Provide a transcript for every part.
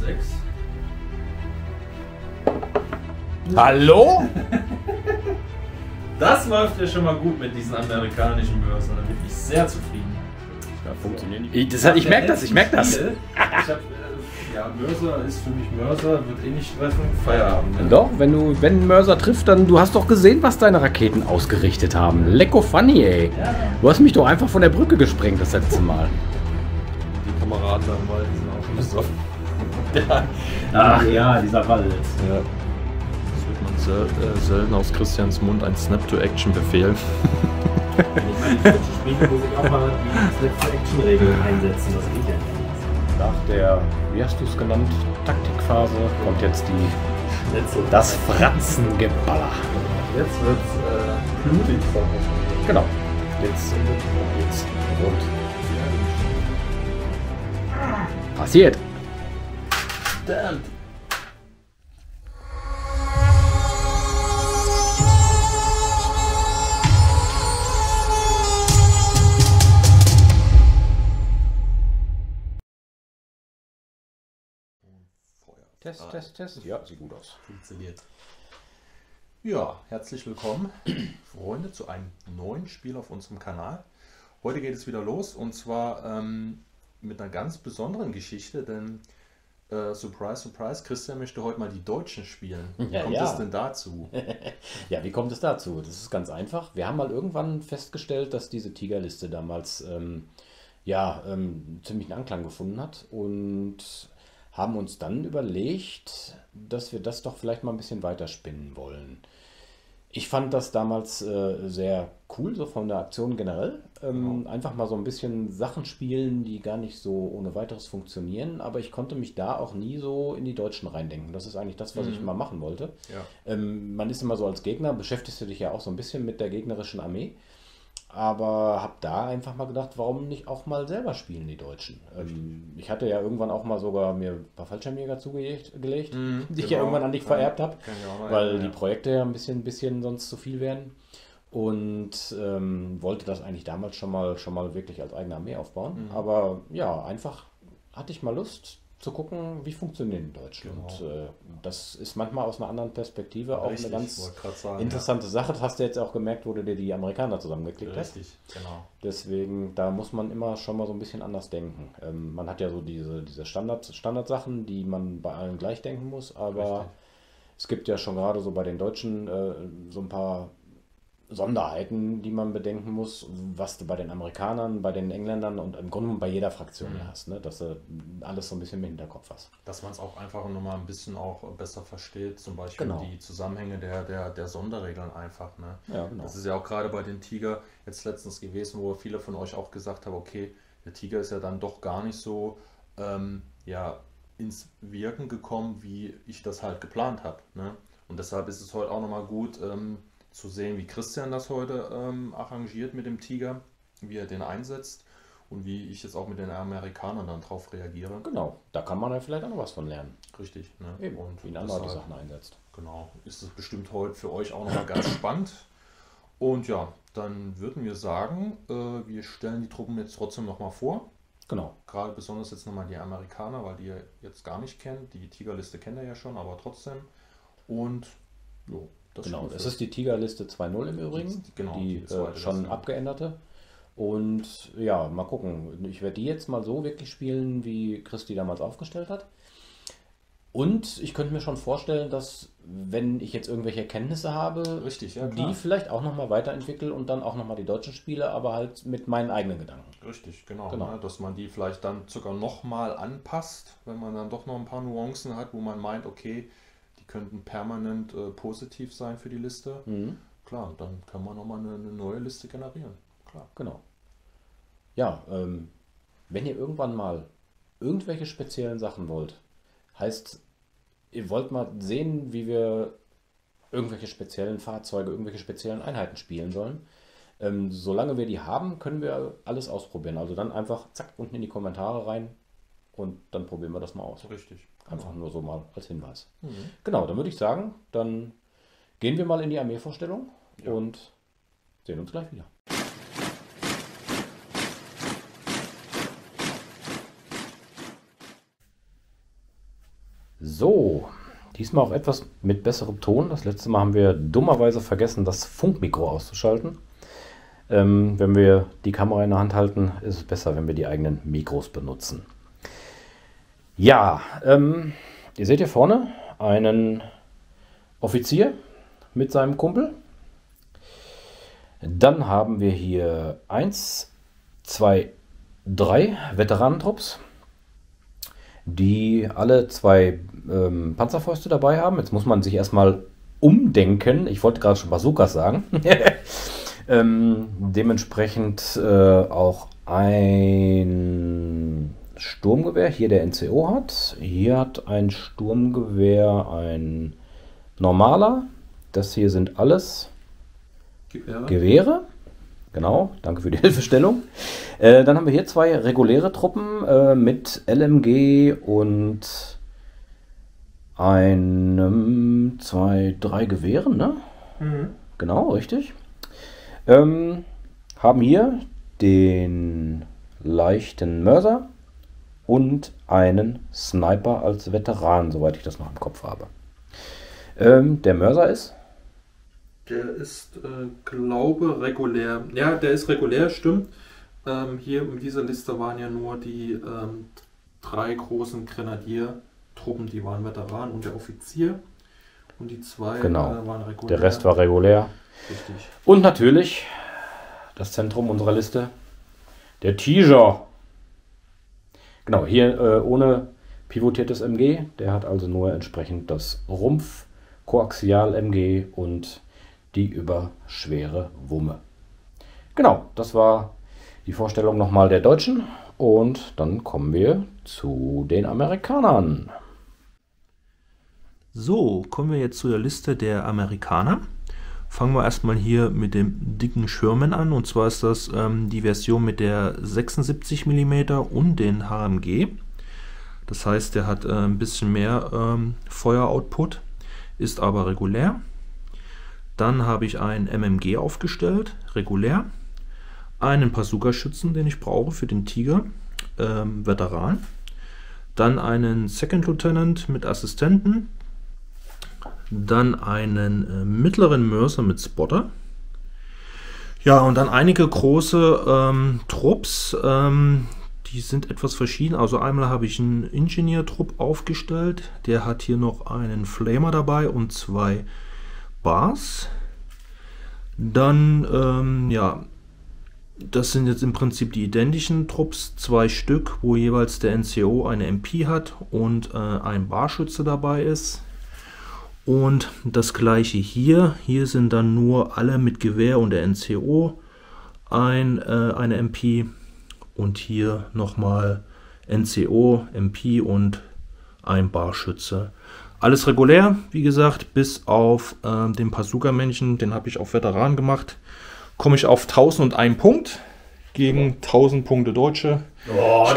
6. Hallo? Das läuft ja schon mal gut mit diesen amerikanischen Börsen. Da bin ich sehr zufrieden. Ja, funktioniert nicht. Ich merke das. Ich hab, ja, Mörser ist für mich Mörser, wird eh nicht treffen. Feierabend. Ne? Doch, wenn ein Mörser trifft, dann du hast doch gesehen, was deine Raketen ausgerichtet haben. Lecko funny, ey. Ja. Du hast mich doch einfach von der Brücke gesprengt das letzte Mal. Die Kameraden am Wald, die sind auch schon besoffen. Ach ja, dieser Wald. Ja. Das wird man selten aus Christians Mund ein Snap-to-Action-Befehl. Wenn ich mal die deutschen Spiele muss ich auch mal die Snap-to-Action-Regeln einsetzen. Das geht ja nicht. Nach der, wie hast du es genannt, Taktikphase kommt jetzt das Fratzengeballer. Jetzt wird's blutig, sag ich mal. Genau. Jetzt geht's rund. Passiert. Damn. Test. Ja, sieht gut aus. Funktioniert. Ja, herzlich willkommen, Freunde, zu einem neuen Spiel auf unserem Kanal. Heute geht es wieder los und zwar mit einer ganz besonderen Geschichte, denn Surprise, Surprise, Christian möchte heute mal die Deutschen spielen. Wie Ja, kommt ja. es denn dazu? Ja, wie kommt es dazu? Das ist ganz einfach. Wir haben mal irgendwann festgestellt, dass diese Tigerliste damals ziemlichen Anklang gefunden hat und haben uns dann überlegt, dass wir das doch vielleicht mal ein bisschen weiterspinnen wollen. Ich fand das damals sehr cool, so von der Aktion generell. Einfach mal so ein bisschen Sachen spielen, die gar nicht so ohne weiteres funktionieren, aber ich konnte mich da auch nie so in die Deutschen reindenken. Das ist eigentlich das, was ich mal machen wollte. Ja. Man ist immer so als Gegner, beschäftigst du dich ja auch so ein bisschen mit der gegnerischen Armee. Aber habe da einfach mal gedacht, warum nicht auch mal selber spielen, die Deutschen. Ich hatte ja irgendwann auch mal sogar mir ein paar Fallschirmjäger zugelegt, die ich ja irgendwann an dich vererbt habe, weil die Projekte ja ein bisschen sonst zu viel werden. Und wollte das eigentlich damals schon mal wirklich als eigene Armee aufbauen. Aber ja, einfach hatte ich mal Lust zu gucken, wie funktionieren die Deutschen. Genau. Und das ist manchmal aus einer anderen Perspektive auch Richtig, eine ganz wollte grad sagen, interessante Sache. Das hast du jetzt auch gemerkt, wo du dir die Amerikaner zusammengeklickt hast. Richtig, genau. Deswegen, da muss man immer schon mal so ein bisschen anders denken. Man hat ja so diese Standardsachen, die man bei allen gleich denken muss, aber Richtig. es gibt ja schon gerade so bei den Deutschen so ein paar Sonderheiten, die man bedenken muss, was du bei den Amerikanern, bei den Engländern und im Grunde bei jeder Fraktion hast, ne? Dass du alles so ein bisschen im Hinterkopf hast. Dass man es auch einfach nochmal ein bisschen auch besser versteht, zum Beispiel Genau. die Zusammenhänge der Sonderregeln einfach. Ne? Ja, genau. Das ist ja auch gerade bei den Tiger jetzt letztens gewesen, wo viele von euch auch gesagt haben, okay, der Tiger ist ja dann doch gar nicht so ins Wirken gekommen, wie ich das halt geplant habe. Ne? Und deshalb ist es heute auch nochmal gut zu sehen, wie Christian das heute arrangiert mit dem Tiger, wie er den einsetzt und wie ich jetzt auch mit den Amerikanern dann drauf reagiere. Genau, da kann man ja vielleicht auch noch was von lernen. Richtig. Ne? Eben, Und wie ein anderer die deshalb, Sachen einsetzt. genau, ist es bestimmt heute für euch auch nochmal ganz spannend. Und ja, dann würden wir sagen, wir stellen die Truppen jetzt trotzdem nochmal vor. Genau. Gerade besonders jetzt nochmal die Amerikaner, weil die ihr jetzt gar nicht kennt. Die Tigerliste kennt ihr ja schon, aber trotzdem. Und jo, das Genau, Spiel es für- ist die Tigerliste 2.0 im Übrigen, Genau, die die zweite schon Liste. abgeänderte. Und ja, mal gucken. Ich werde die jetzt mal so wirklich spielen, wie Christi damals aufgestellt hat. Und ich könnte mir schon vorstellen, dass wenn ich jetzt irgendwelche Erkenntnisse habe, Richtig, ja, klar. die vielleicht auch nochmal weiterentwickle und dann auch nochmal die deutschen Spiele, aber halt mit meinen eigenen Gedanken. Richtig, genau. Genau. Ne? Dass man die vielleicht dann sogar nochmal anpasst, wenn man dann doch noch ein paar Nuancen hat, wo man meint, okay, die könnten permanent positiv sein für die Liste. Klar, dann kann man nochmal eine neue Liste generieren. Klar. Genau. Ja, wenn ihr irgendwann mal irgendwelche speziellen Sachen wollt, heißt, ihr wollt mal sehen, wie wir irgendwelche speziellen Fahrzeuge, irgendwelche speziellen Einheiten spielen sollen. Solange wir die haben, können wir alles ausprobieren. Also dann einfach zack unten in die Kommentare rein und dann probieren wir das mal aus. Richtig. Einfach nur so mal als Hinweis. Genau, dann würde ich sagen, dann gehen wir mal in die Armeevorstellung Ja. und sehen uns gleich wieder. So, diesmal auch etwas mit besserem Ton. Das letzte Mal haben wir dummerweise vergessen, das Funkmikro auszuschalten. Wenn wir die Kamera in der Hand halten, ist es besser, wenn wir die eigenen Mikros benutzen. Ja, ihr seht hier vorne einen Offizier mit seinem Kumpel. Dann haben wir hier 1, 2, 3 Veteranentrupps, die alle 2 Panzerfäuste dabei haben. Jetzt muss man sich erstmal umdenken. Ich wollte gerade schon Bazookas sagen. Dementsprechend auch ein Sturmgewehr, hier der NCO hat. Hier hat ein Sturmgewehr ein normaler. Das hier sind alles Gewehre. Genau, danke für die Hilfestellung. Dann haben wir hier 2 reguläre Truppen mit LMG und einem, 2, 3 Gewehren, ne? Mhm. Genau, richtig. Haben hier den leichten Mörser und einen Sniper als Veteran, soweit ich das noch im Kopf habe. Der Mörser ist? Der ist, glaube regulär. Ja, der ist regulär, stimmt. Hier in dieser Liste waren ja nur die 3 großen Grenadiertruppen, die waren Veteran und der Offizier. Und die 2 waren regulär. Der Rest war regulär. Richtig. Und natürlich das Zentrum unserer Liste, der Tiger. Genau, hier ohne pivotiertes MG. Der hat also nur entsprechend das Rumpf, Koaxial MG und die überschwere Wumme. Genau, das war die Vorstellung nochmal der Deutschen. Und dann kommen wir zu den Amerikanern. So, kommen wir jetzt zu der Liste der Amerikaner. Fangen wir erstmal hier mit dem dicken Sherman an. Und zwar ist das die Version mit der 76 mm und den HMG. Das heißt, der hat ein bisschen mehr Feueroutput, ist aber regulär. Dann habe ich ein MMG aufgestellt, regulär. Einen Bazooka-Schützen, den ich brauche für den Tiger, Veteran. Dann einen Second Lieutenant mit Assistenten. Dann einen mittleren Mörser mit Spotter. Ja, und dann einige große Trupps, die sind etwas verschieden. Also einmal habe ich einen Ingenieur-Trupp aufgestellt. Der hat hier noch einen Flamer dabei und 2 Bars. Dann, ja, das sind jetzt im Prinzip die identischen Trupps, 2 Stück, wo jeweils der NCO eine MP hat und ein Barschütze dabei ist. Und das gleiche hier. Hier sind dann nur alle mit Gewehr und der NCO eine MP. Und hier nochmal NCO, MP und ein Barschütze. Alles regulär, wie gesagt, bis auf den Bazooka-Männchen, den habe ich auf Veteran gemacht. Komme ich auf 1001 Punkt gegen 1000 Punkte Deutsche. Oh,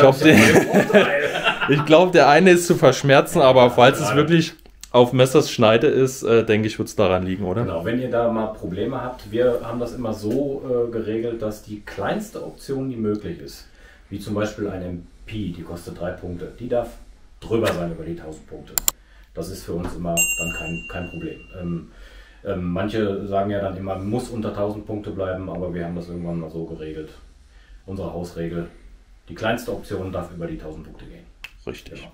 ich glaube, der eine ist zu verschmerzen, aber falls es wirklich auf Messers Schneide ist, denke ich, wird es daran liegen, oder? Genau, wenn ihr da mal Probleme habt, wir haben das immer so geregelt, dass die kleinste Option, die möglich ist, wie zum Beispiel ein MP, die kostet 3 Punkte, die darf drüber sein über die 1000 Punkte. Das ist für uns immer dann kein Problem. Manche sagen ja dann immer, muss unter 1000 Punkte bleiben, aber wir haben das irgendwann mal so geregelt. Unsere Hausregel, die kleinste Option darf über die 1000 Punkte gehen. Richtig. Genau.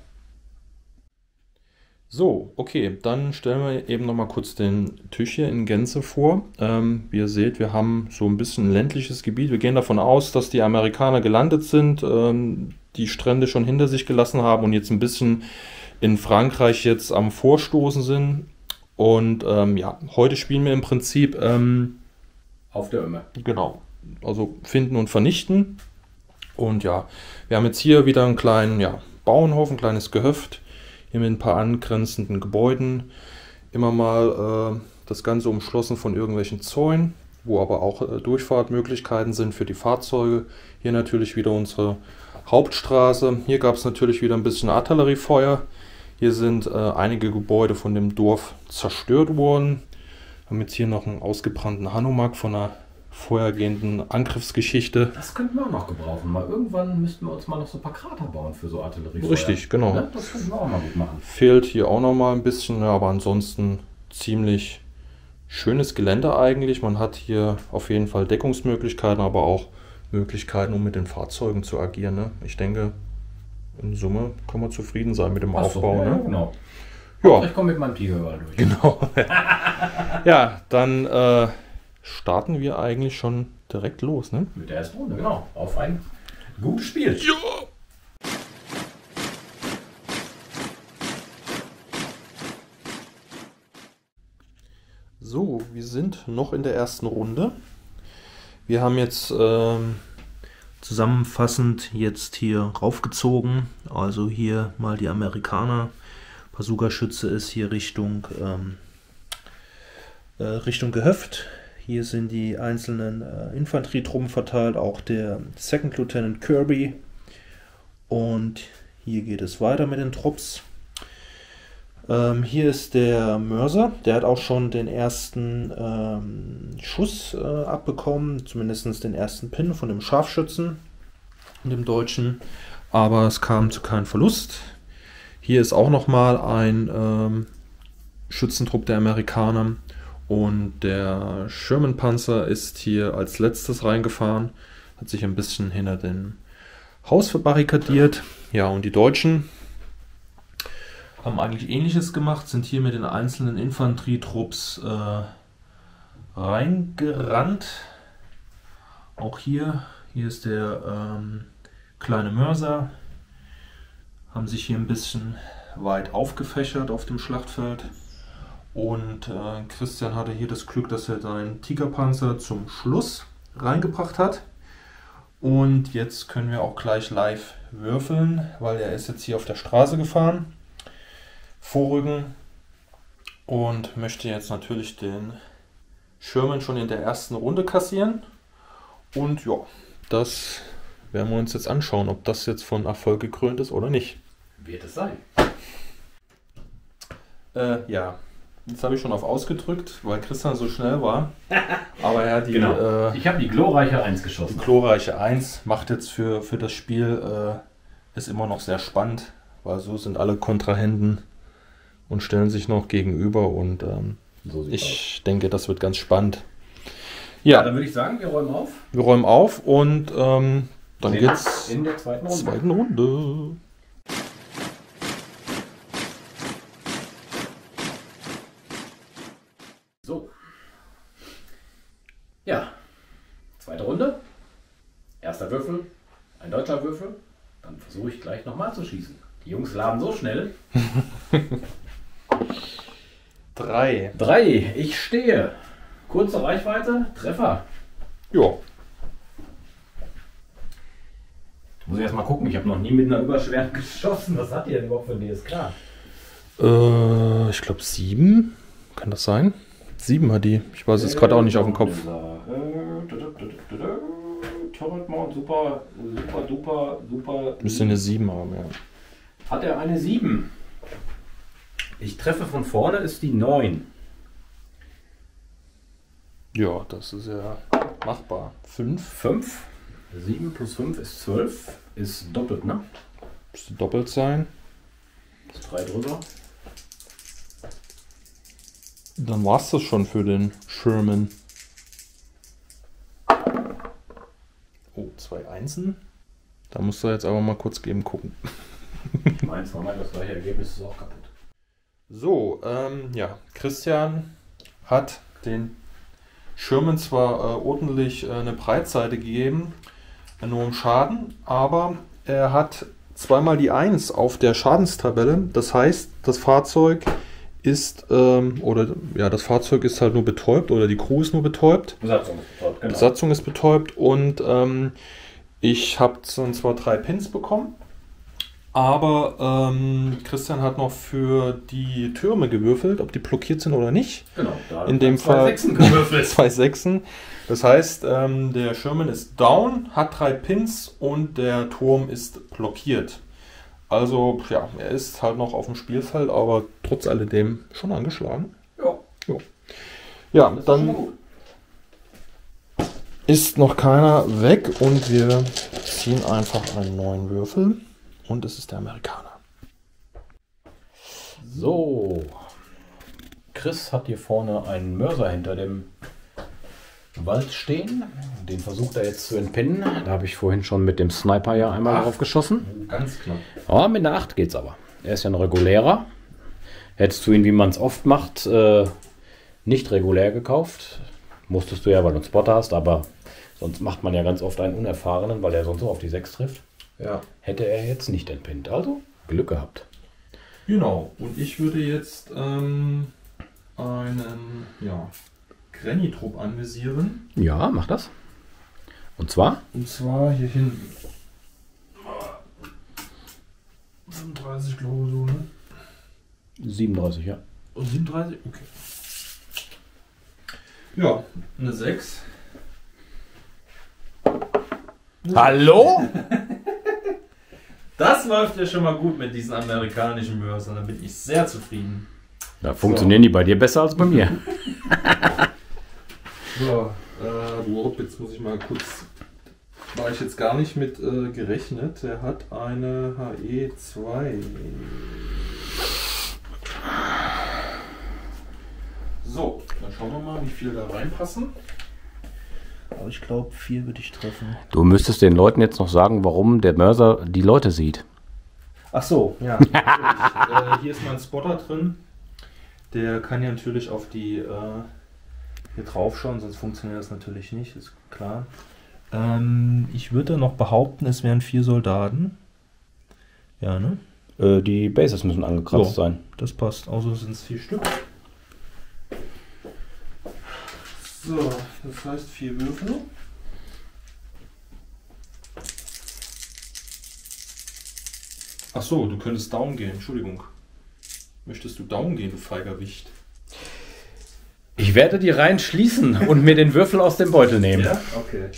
So, okay, dann stellen wir eben noch mal kurz den Tisch hier in Gänze vor. Wie ihr seht, wir haben so ein bisschen ein ländliches Gebiet. Wir gehen davon aus, dass die Amerikaner gelandet sind, die Strände schon hinter sich gelassen haben und jetzt ein bisschen in Frankreich jetzt am Vorstoßen sind. Und ja, heute spielen wir im Prinzip auf der Ömme. Genau, also finden und vernichten. Und ja, wir haben jetzt hier wieder einen kleinen Bauernhof, ein kleines Gehöft. Hier mit ein paar angrenzenden Gebäuden. Immer mal das Ganze umschlossen von irgendwelchen Zäunen, wo aber auch Durchfahrtmöglichkeiten sind für die Fahrzeuge. Hier natürlich wieder unsere Hauptstraße. Hier gab es natürlich wieder ein bisschen Artilleriefeuer. Hier sind einige Gebäude von dem Dorf zerstört worden. Wir haben jetzt hier noch einen ausgebrannten Hanomag von einer vorhergehenden Angriffsgeschichte. Das könnten wir auch noch gebrauchen. Mal irgendwann müssten wir uns mal noch so ein paar Krater bauen für so Artilleriefeuer. Richtig, genau. Ne? Das könnten wir auch mal gut machen. Fehlt hier auch noch mal ein bisschen, ja, aber ansonsten ziemlich schönes Gelände eigentlich. Man hat hier auf jeden Fall Deckungsmöglichkeiten, aber auch Möglichkeiten, um mit den Fahrzeugen zu agieren. Ne? Ich denke, in Summe kann man zufrieden sein mit dem Aufbau. Ja, Ne? genau. Ja. Ich komme mit meinem Tiger überall durch. Genau. Ja, dann starten wir eigentlich schon direkt los. Ne? Mit der ersten Runde, genau. Auf ein gutes Spiel. Ja. So, wir sind noch in der ersten Runde. Wir haben jetzt zusammenfassend jetzt hier raufgezogen. Also hier mal die Amerikaner. Bazooka-Schütze ist hier Richtung Gehöft. Hier sind die einzelnen Infanterietruppen verteilt, auch der Second Lieutenant Kirby. Und hier geht es weiter mit den Trupps. Hier ist der Mörser, der hat auch schon den ersten Schuss abbekommen, zumindest den ersten Pin von dem Scharfschützen, dem Deutschen, aber es kam zu keinem Verlust. Hier ist auch nochmal ein Schützentrupp der Amerikaner und der Sherman-Panzer ist hier als letztes reingefahren, hat sich ein bisschen hinter dem Haus verbarrikadiert. Ja, und die Deutschen haben eigentlich Ähnliches gemacht, sind hier mit den einzelnen Infanterietrupps reingerannt. Auch hier ist der kleine Mörser, haben sich hier ein bisschen weit aufgefächert auf dem Schlachtfeld. Und Christian hatte hier das Glück, dass er seinen Tigerpanzer zum Schluss reingebracht hat. Und jetzt können wir auch gleich live würfeln, weil er ist jetzt hier auf der Straße gefahren. Vorrücken und möchte jetzt natürlich den Sherman schon in der ersten Runde kassieren. Und ja, das werden wir uns jetzt anschauen, ob das jetzt von Erfolg gekrönt ist oder nicht. Wird es sein. Ja, jetzt habe ich schon auf ausgedrückt, weil Christian so schnell war. Aber er hat die, genau. Ich habe die glorreiche 1 geschossen. Die glorreiche 1 macht jetzt für das Spiel, ist immer noch sehr spannend, weil so sind alle Kontrahenten und stellen sich noch gegenüber und so ich denke, das wird ganz spannend. Ja, dann würde ich sagen, wir räumen auf. Wir räumen auf und dann geht's in der zweiten Runde. Zweiten Runde. So. Ja, zweite Runde. Erster Würfel, ein deutscher Würfel. Dann versuche ich gleich nochmal zu schießen. Die Jungs laden so schnell. 3. 3. Ich stehe. Kurze Reichweite. Treffer. Ja. Muss ich erst mal gucken. Ich habe noch nie mit einer Überschweren geschossen. Was hat die denn überhaupt für ein DSK? Ich glaube 7. Kann das sein? 7 hat die. Ich weiß jetzt gerade auch nicht auf dem Kopf. Turret Mount, super, super. Müsste eine 7 haben, ja. Hat er eine 7? Ich treffe von vorne, ist die 9. Ja, das ist ja machbar. 5. 5. 7 plus 5 ist 12. Ist doppelt, ne? Müsste doppelt sein. Ist 3 drüber. Dann war es das schon für den Sherman. Oh, 2 Einsen. Da musst du jetzt aber mal kurz eben gucken. Meins war mal das gleiche Ergebnis, ist auch kaputt. So, ja, Christian hat den Sherman zwar ordentlich eine Breitseite gegeben, nur um Schaden, aber er hat zweimal die 1 auf der Schadenstabelle. Das heißt, das Fahrzeug ist, das Fahrzeug ist halt nur betäubt oder die Crew ist nur betäubt. Besatzung ist betäubt, genau. Besatzung ist betäubt und ich habe zwar 3 Pins bekommen, aber Christian hat noch für die Türme gewürfelt, ob die blockiert sind oder nicht. Genau, da in dem Fall 2 Sechsen gewürfelt. 2 Sechsen. Das heißt, der Sherman ist down, hat 3 Pins und der Turm ist blockiert. Also, ja, er ist halt noch auf dem Spielfeld, aber trotz alledem schon angeschlagen. Ja. Ja, Das ist dann schon gut. ist noch keiner weg und wir ziehen einfach einen neuen Würfel und es ist der Amerikaner. So. Chris hat hier vorne einen Mörser hinter dem Wald stehen. Den versucht er jetzt zu entpinnen. Da habe ich vorhin schon mit dem Sniper ja einmal drauf geschossen. Ganz knapp. Ja, mit einer 8 geht's aber. Er ist ja ein regulärer. Hättest du ihn, wie man es oft macht, nicht regulär gekauft. Musstest du ja, weil du einen Spotter hast, aber sonst macht man ja ganz oft einen unerfahrenen, weil er sonst so auf die 6 trifft. Ja. Hätte er jetzt nicht entpinnt. Also Glück gehabt. Genau. Und ich würde jetzt einen Granny-Trupp anvisieren. Ja, mach das. Und zwar? Und zwar hier hinten. 35 glaube ich so, ne? 37, ja. Und 37? Okay. Ja, eine 6. Hallo? Das läuft ja schon mal gut mit diesen amerikanischen Mörsern. Da bin ich sehr zufrieden. Da funktionieren die bei dir besser als bei mir. So, jetzt muss ich mal kurz. War ich jetzt gar nicht mit gerechnet. Der hat eine HE2. So, dann schauen wir mal, wie viel da reinpassen. Aber ich glaube, 4 würde ich treffen. Du müsstest den Leuten jetzt noch sagen, warum der Mörser die Leute sieht. Ach so, ja. Hier ist mein Spotter drin. Der kann ja natürlich auf die hier drauf schauen, sonst funktioniert das natürlich nicht, ist klar. Ich würde noch behaupten, es wären 4 Soldaten. Ja, ne? Die Bases müssen angekratzt sein. Das passt, außer sind es 4 Stück. So, das heißt 4 Würfel. Ach so, du könntest down gehen, Entschuldigung. Möchtest du down gehen, du feiger Wicht? Ich werde die Reihen schließen und mir den Würfel aus dem Beutel nehmen. Ja? Okay.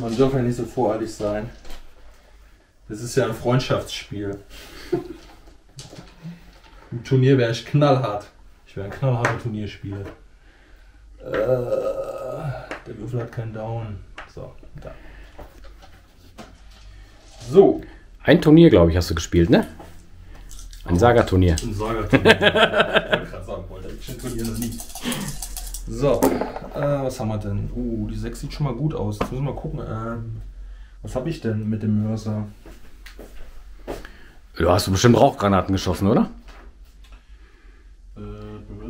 Man darf ja nicht so voreilig sein. Das ist ja ein Freundschaftsspiel. Im Turnier wäre ich knallhart. Ich wäre ein knallharter Turnierspieler. Der Würfel hat keinen Down. So, da. So. Ein Turnier, glaube ich, hast du gespielt, ne? Ein Saga-Turnier. Ein Saga-Turnier. Ich wollte gerade sagen, ich ein Turnier noch nie. So, was haben wir denn? Die 6 sieht schon mal gut aus. Jetzt müssen wir mal gucken. Was habe ich denn mit dem Mörser? Du hast bestimmt Rauchgranaten geschossen, oder?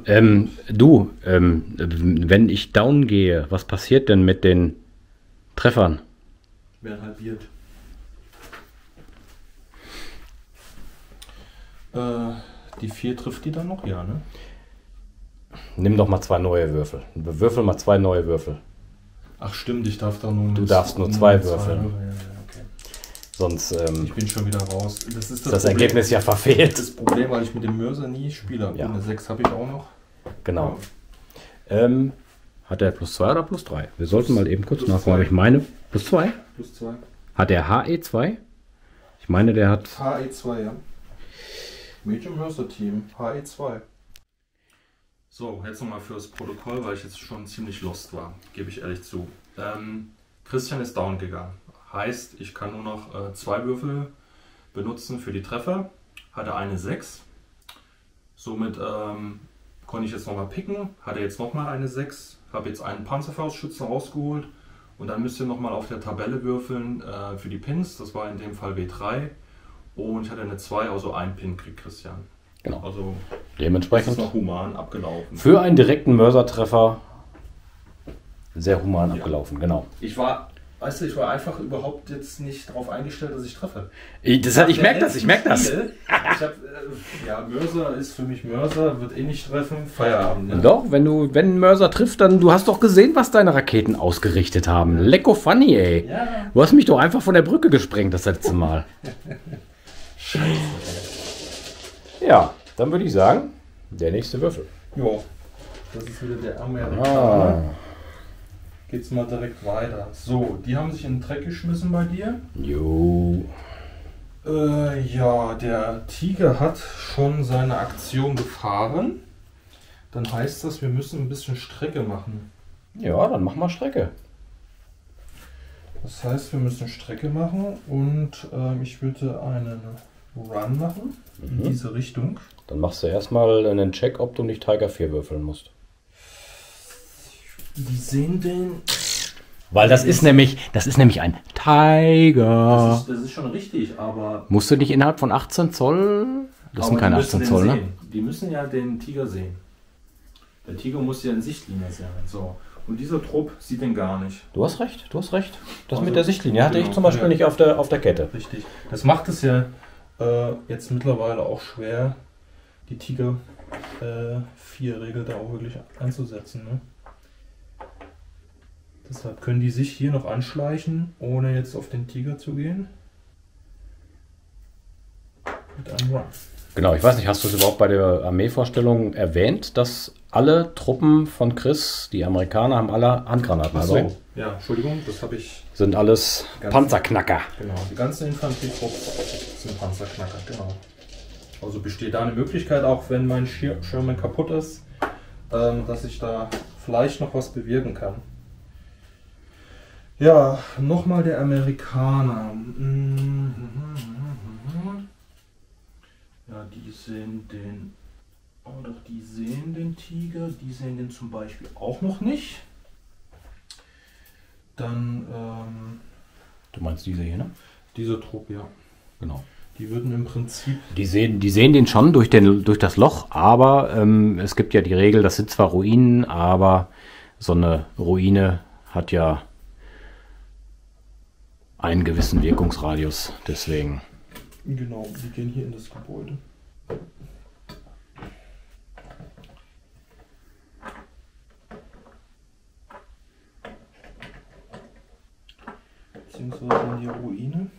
Wenn ich down gehe, was passiert denn mit den Treffern? Werden halbiert. Die 4 trifft die dann noch? Ja, ne? Nimm doch mal 2 neue Würfel. Würfel mal 2 neue Würfel. Ach stimmt, ich darf da nur... Du darfst nur 2 würfeln. Ja, okay. Sonst ich bin schon wieder raus. Das ist das Ergebnis ja verfehlt. Das Problem, weil ich mit dem Mörser nie spiele. Ja. Eine 6 habe ich auch noch. Genau. Ja. Hat er +2 oder +3? Wir sollten mal eben kurz nachgucken. Aber ich meine +2. +2. Hat er HE2? Ich meine, der hat... HE2, ja. Medium Mörser Team, HE2. So, jetzt nochmal fürs Protokoll, weil ich jetzt schon ziemlich lost war, gebe ich ehrlich zu. Christian ist down gegangen. Heißt, ich kann nur noch 2 Würfel benutzen für die Treffer. Hatte eine 6. Somit konnte ich jetzt nochmal picken. Hatte jetzt nochmal eine 6. Habe jetzt einen Panzerfaustschützen rausgeholt. Und dann müsst ihr nochmal auf der Tabelle würfeln für die Pins. Das war in dem Fall W3. Und ich hatte eine 2, also ein Pin kriegt Christian. Genau. Also dementsprechend ist noch human abgelaufen. Für einen direkten Mörsertreffer sehr human abgelaufen, genau. Ich war einfach überhaupt jetzt nicht darauf eingestellt, dass ich treffe. Ich merke das. Mörser ist für mich Mörser, wird eh nicht treffen, Feierabend. Ne? Doch, wenn ein Mörser trifft, dann du hast doch gesehen, was deine Raketen ausgerichtet haben. Lecko funny, ey. Ja. Du hast mich doch einfach von der Brücke gesprengt das letzte Mal. Scheiße, ey. Ja, dann würde ich sagen, der nächste Würfel. Jo, das ist wieder der Amerikaner. Ah. Geht's mal direkt weiter. So, die haben sich in den Dreck geschmissen bei dir. Jo. Ja, der Tiger hat schon seine Aktion gefahren. Dann heißt das, wir müssen ein bisschen Strecke machen. Ja, dann mach mal Strecke. Das heißt, wir müssen Strecke machen und ich würde einen Run machen in diese Richtung. Dann machst du erstmal einen Check, ob du nicht Tiger 4 würfeln musst. Die sehen den... Weil das ist nämlich ein Tiger. Das ist schon richtig, aber... Musst du nicht innerhalb von 18 Zoll? Das sind keine 18 Zoll, ne? Die müssen ja den Tiger sehen. Der Tiger muss ja in Sichtlinie sein. So. Und dieser Trupp sieht den gar nicht. Du hast recht. Das Also, mit der Sichtlinie hatte ich genau, zum Beispiel ja. nicht auf der Kette. Richtig. Das macht es ja jetzt mittlerweile auch schwer, die Tiger 4 Regel da auch wirklich einzusetzen. Ne? Deshalb können die sich hier noch anschleichen, ohne jetzt auf den Tiger zu gehen. Mit einem Run. Genau, ich weiß nicht, hast du es überhaupt bei der Armeevorstellung erwähnt, dass alle Truppen von Chris, die Amerikaner, haben alle Handgranaten. Ach so, dabei? ja, Entschuldigung, das habe ich... Sind alles Panzerknacker. Genau, die ganzen Infanterietrupps sind Panzerknacker, genau. Also besteht da eine Möglichkeit, auch wenn mein Sherman kaputt ist, dass ich da vielleicht noch was bewirken kann. Ja, nochmal der Amerikaner. Ja, die sehen den... Oh, doch, die sehen den Tiger, die sehen den zum Beispiel auch noch nicht. Dann, Du meinst diese hier, ne? dieser Trupp, ja. Genau. Die würden im Prinzip... Die sehen den schon durch das Loch, aber es gibt ja die Regel, das sind zwar Ruinen, aber so eine Ruine hat ja einen gewissen Wirkungsradius, deswegen. Genau, die gehen hier in das Gebäude. Beziehungsweise in die Ruine.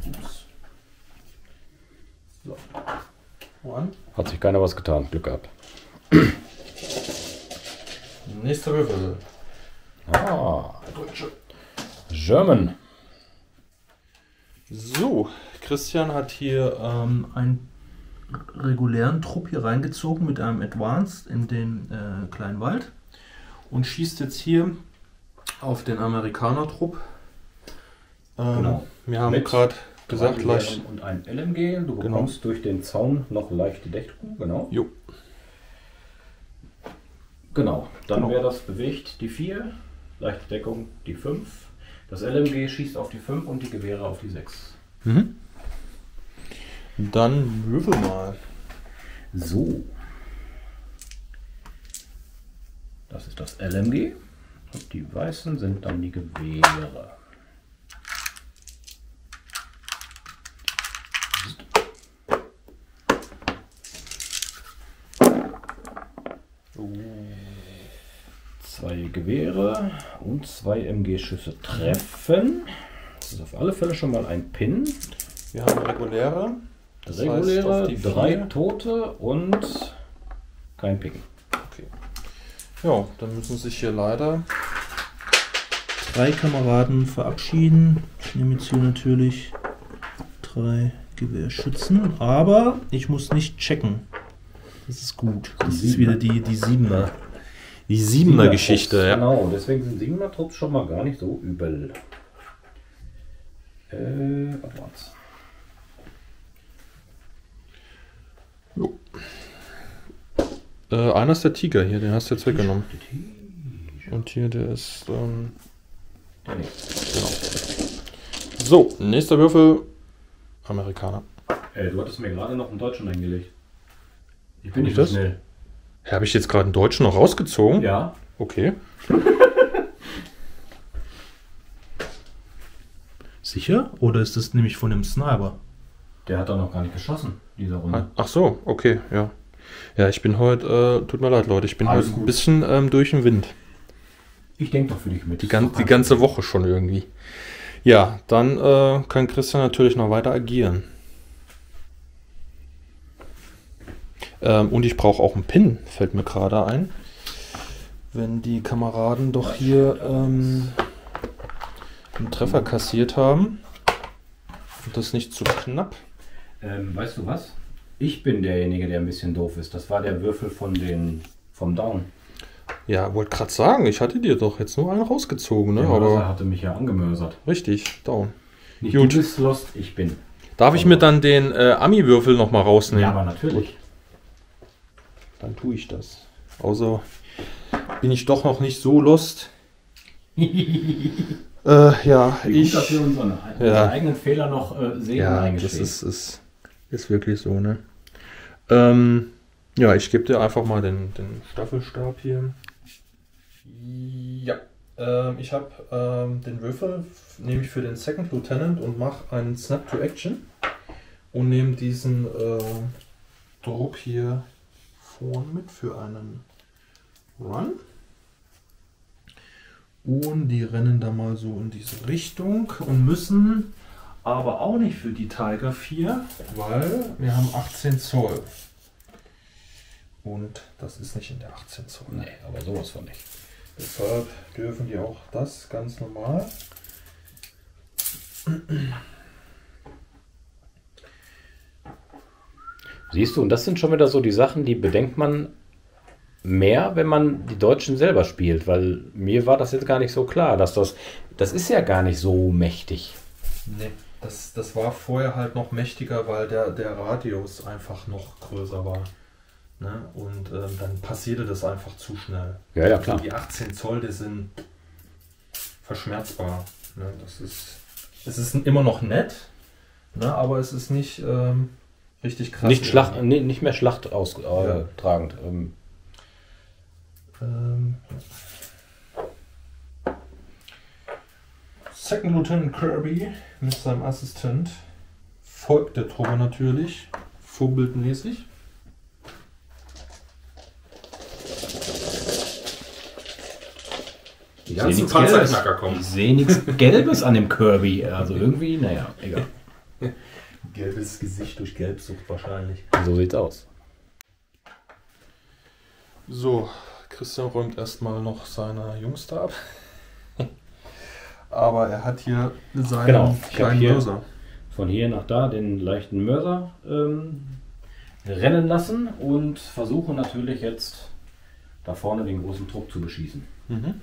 Ups. So. One. Hat sich keiner was getan, Glück gehabt. Nächster Würfel. Ah, German. So, Christian hat hier einen regulären Trupp hier reingezogen mit einem Advanced in den kleinen Wald und schießt jetzt hier auf den Amerikaner-Trupp. Genau. Wir haben Mit gerade gesagt, leicht. Und ein LMG. Du bekommst durch den Zaun noch leichte Deckung. Genau. Jo. Genau. Dann Genau. wäre das bewegt die 4, leichte Deckung die 5. Das LMG schießt auf die 5 und die Gewehre auf die 6. Mhm. Dann würfel mal. So. Das ist das LMG. Und die weißen sind dann die Gewehre. Zwei Gewehre und 2 MG-Schüsse treffen. Das ist auf alle Fälle schon mal ein Pin. Wir haben reguläre. Das heißt, Reguläre, auf die 3 4. Tote und kein Ping. Okay. Ja, dann müssen sich hier leider 3 Kameraden verabschieden. Ich nehme jetzt hier natürlich 3 Gewehrschützen, aber ich muss nicht checken. Das ist gut. Das ist wieder die 7er. Die 7er Geschichte, ja. Genau, deswegen sind 7er Trupps schon mal gar nicht so übel. Advance. Jo. Einer ist der Tiger hier, den hast du jetzt weggenommen. Und hier der ist. Der nicht. Genau. So, nächster Würfel. Amerikaner. Du hattest mir gerade noch einen Deutschen eingelegt. Ich bin nicht so schnell. Habe ich jetzt gerade einen Deutschen noch rausgezogen? Ja. Okay. Sicher? Oder ist das nämlich von dem Sniper? Der hat da noch gar nicht geschossen, dieser Runde. Ach so, okay, ja. Ja, ich bin heute, tut mir leid, Leute, ich bin Alles heute ein gut. bisschen durch den Wind. Ich denke doch für dich mit. Die ganze Woche schon irgendwie. Ja, dann kann Christian natürlich noch weiter agieren. Und ich brauche auch einen Pin, fällt mir gerade ein. Wenn die Kameraden doch hier einen Treffer kassiert haben. Und das nicht zu knapp. Weißt du was? Ich bin derjenige, der ein bisschen doof ist. Das war der Würfel vom Down. Ja, wollte gerade sagen, ich hatte dir doch jetzt nur einen rausgezogen, ne? Der Aber Mörser hatte mich ja angemörsert. richtig, down. Nicht Gut. du bist lost, ich bin. Darf ich mir dann den Ami-Würfel nochmal rausnehmen? Ja, aber natürlich. Dann tue ich das. Außer bin ich doch noch nicht so lost. Ja, Wie gut, dass wir unseren eigenen Fehler noch sehen und ja, das eingestehen. ist wirklich so, ne? Ja, ich gebe dir einfach mal den Staffelstab hier. Ja, ich habe den Würfel, nehme ich für den Second Lieutenant und mache einen Snap to Action und nehme diesen Drop hier vorne mit für einen Run. Und die rennen da mal so in diese Richtung und müssen aber auch nicht für die Tiger 4, weil wir haben 18 Zoll. Und das ist nicht in der 18 Zoll. Nee, aber sowas von nicht. Deshalb dürfen die auch das ganz normal. Siehst du, und das sind schon wieder so die Sachen, die bedenkt man mehr, wenn man die Deutschen selber spielt, weil mir war das jetzt gar nicht so klar, dass das ist ja gar nicht so mächtig. Nee, das war vorher halt noch mächtiger, weil der Radius einfach noch größer war. Ne? Und dann passierte das einfach zu schnell. Ja, ja, klar. Die 18 Zoll, die sind verschmerzbar. Ne? Es ist immer noch nett, ne? Aber es ist nicht richtig krass. Nicht mehr Schlacht austragend. Second Lieutenant Kirby mit seinem Assistent folgt der Truppe natürlich, vorbildmäßig. Die ganzen Panzerknacker kommen. Ich sehe nichts Gelbes an dem Kirby. Also irgendwie, naja, egal. Gelbes Gesicht durch Gelbsucht wahrscheinlich. So sieht's aus. So, Christian räumt erstmal noch seine Jungs da ab. Aber er hat hier seinen Genau, ich kleinen hab hier Mörser. Von hier nach da den leichten Mörser rennen lassen und versuche natürlich jetzt da vorne den großen Trupp zu beschießen. Mhm.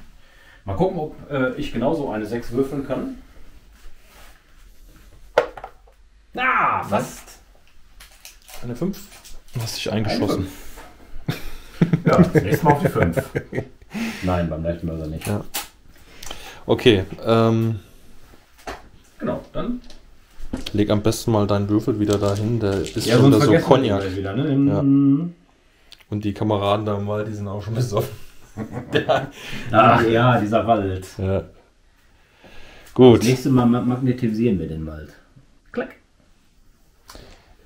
Mal gucken, ob ich genauso eine 6 würfeln kann. Ah, fast. Eine 5. Du hast dich eingeschossen. Ja, nächstes Mal auf die 5. Nein, beim leichten Mörser nicht. Ja. Okay, Genau, dann. leg am besten mal deinen Würfel wieder dahin. Der ist Ja, schon sonst wieder so vergessen wir Cognac. den wieder, ne? Und die Kameraden da im Wald, die sind auch schon besoffen. Ach ja, dieser Wald. Ja. Gut. Das nächste Mal magnetisieren wir den Wald. Klack.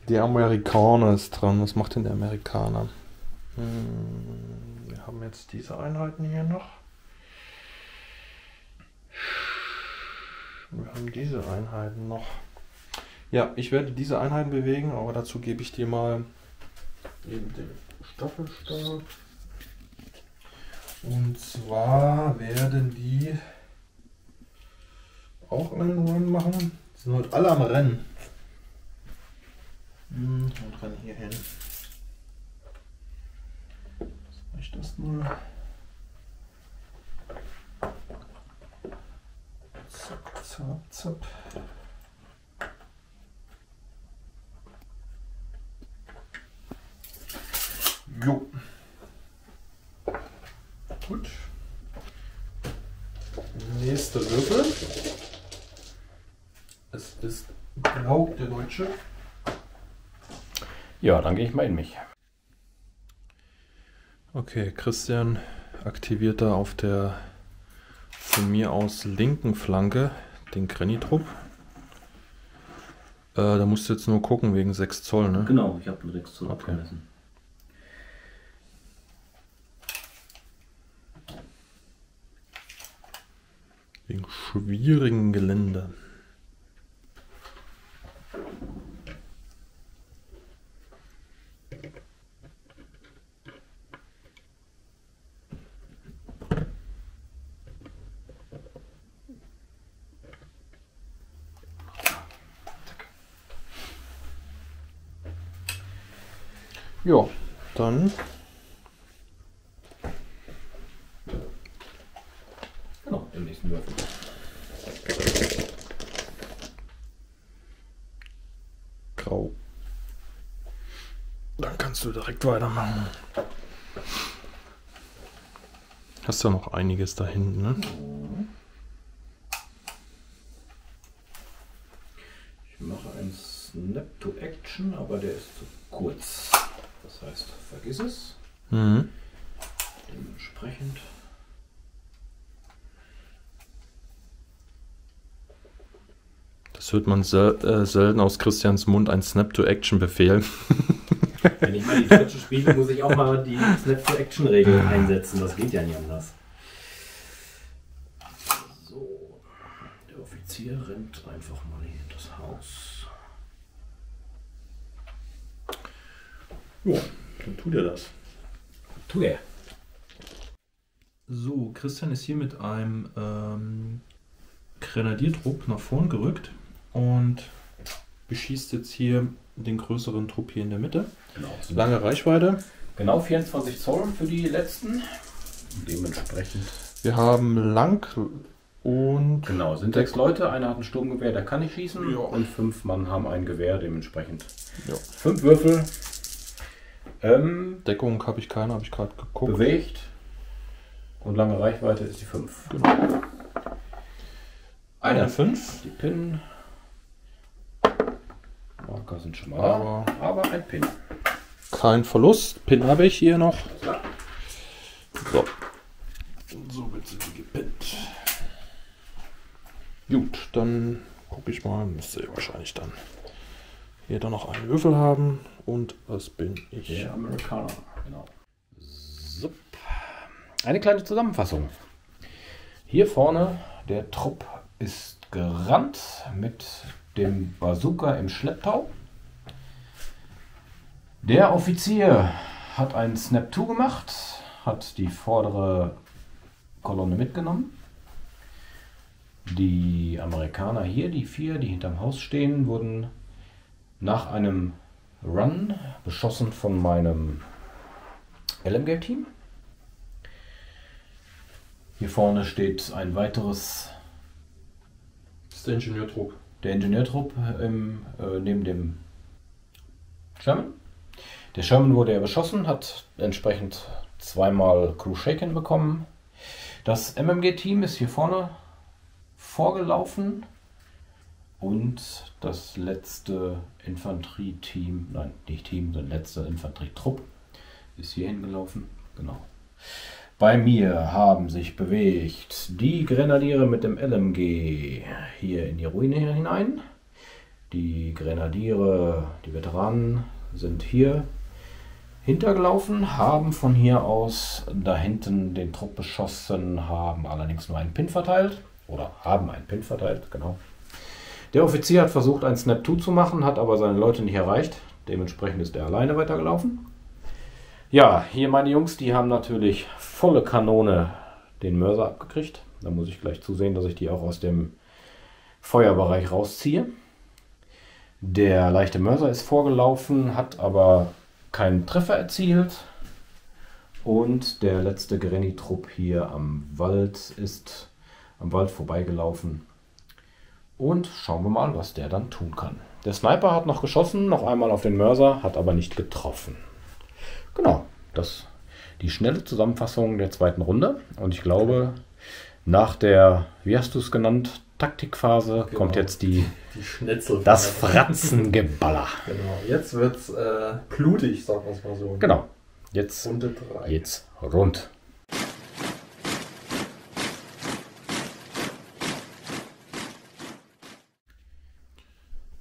Der Amerikaner ist dran. Was macht denn der Amerikaner? Wir haben jetzt diese Einheiten hier noch. Wir haben diese Einheiten noch. Ja, ich werde diese Einheiten bewegen, aber dazu gebe ich dir mal eben den Staffelstab. Und zwar werden die auch einen Run machen. Die sind heute alle am Rennen. Und rennen hier hin. Soll ich das mal? Zack, zack, zack. Jo. Gut. Nächster Würfel. Es ist Grau, der Deutsche. Ja, dann gehe ich mal in mich. Okay, Christian aktiviert da auf der von mir aus linken Flanke den Granny-Trupp. Da musst du jetzt nur gucken wegen 6 Zoll, ne? Genau, ich habe einen 6 Zoll Okay. abgemessen. Wegen schwierigen Gelände. Ja, dann Genau, den nächsten Würfel. grau. Dann kannst du direkt weitermachen. Hast ja noch einiges da hinten, ne? Ich mache einen Snap to Action, aber der ist zu kurz. Das heißt, vergiss es. Mhm. Dementsprechend. Das hört man selten aus Christians Mund, ein Snap-to-Action-Befehl. Wenn ich mal die Deutschen spiele, muss ich auch mal die Snap-to-Action-Regeln einsetzen. Das geht ja nicht anders. So, der Offizier rennt einfach mal hier in das Haus. Ja, dann tut er das. Tu er. So, Christian ist hier mit einem Grenadiertrupp nach vorn gerückt und beschießt jetzt hier den größeren Trupp hier in der Mitte. Genau, Lange Reichweite. genau 24 Zoll für die letzten. Dementsprechend. Wir haben lang und Genau, sind 6 Leute. Einer hat ein Sturmgewehr, der kann nicht schießen. Ja. Und 5 Mann haben ein Gewehr, dementsprechend. Ja. 5 Würfel. Deckung habe ich keine, habe ich gerade geguckt. Bewegt. Und lange Reichweite ist die 5. Genau. Eine 5. Die Pin. Marker sind schon mal Aber- da. Aber ein Pin. Kein Verlust. Pin habe ich hier noch. Ja. So. So wird sie gepinnt. Gut, dann gucke ich mal. Müsste ihr wahrscheinlich dann hier dann noch einen Würfel haben. Und das bin ich. Der Amerikaner. Genau. So. Eine kleine Zusammenfassung. Hier vorne, der Trupp ist gerannt mit dem Bazooka im Schlepptau. Der Offizier hat einen Snap-to gemacht, hat die vordere Kolonne mitgenommen. Die Amerikaner hier, die 4, die hinterm Haus stehen, wurden nach einem Run beschossen von meinem LMG-Team. Hier vorne steht ein weiteres, Das ist der Ingenieurtrupp. der Ingenieurtrupp neben dem Sherman. Der Sherman wurde ja beschossen, hat entsprechend zweimal Crew Shaken bekommen. Das MMG-Team ist hier vorne vorgelaufen und das letzte Infanterieteam, nein, nicht Team, sondern letzte Infanterietrupp ist hier hingelaufen. Genau. Bei mir haben sich bewegt die Grenadiere mit dem LMG hier in die Ruine hinein. Die Grenadiere, die Veteranen, sind hier hintergelaufen, haben von hier aus da hinten den Trupp beschossen, haben allerdings nur einen Pin verteilt. Oder haben einen Pin verteilt, genau. Der Offizier hat versucht, einen Snap-to zu machen, hat aber seine Leute nicht erreicht. Dementsprechend ist er alleine weitergelaufen. Ja, hier meine Jungs, die haben natürlich volle Kanone den Mörser abgekriegt. Da muss ich gleich zusehen, dass ich die auch aus dem Feuerbereich rausziehe. Der leichte Mörser ist vorgelaufen, hat aber keinen Treffer erzielt. Und der letzte Granny-Trupp hier am Wald ist am Wald vorbeigelaufen. Und schauen wir mal, was der dann tun kann. Der Sniper hat noch geschossen, noch einmal auf den Mörser, hat aber nicht getroffen. Genau, das die schnelle Zusammenfassung der zweiten Runde. Und ich glaube, nach der, wie hast du es genannt, Taktikphase, Genau. kommt jetzt Die Schnitzel. das Fratzengeballer. Genau, jetzt wird's blutig, sagen wir es mal so. Genau, jetzt Runde 3. geht's rund.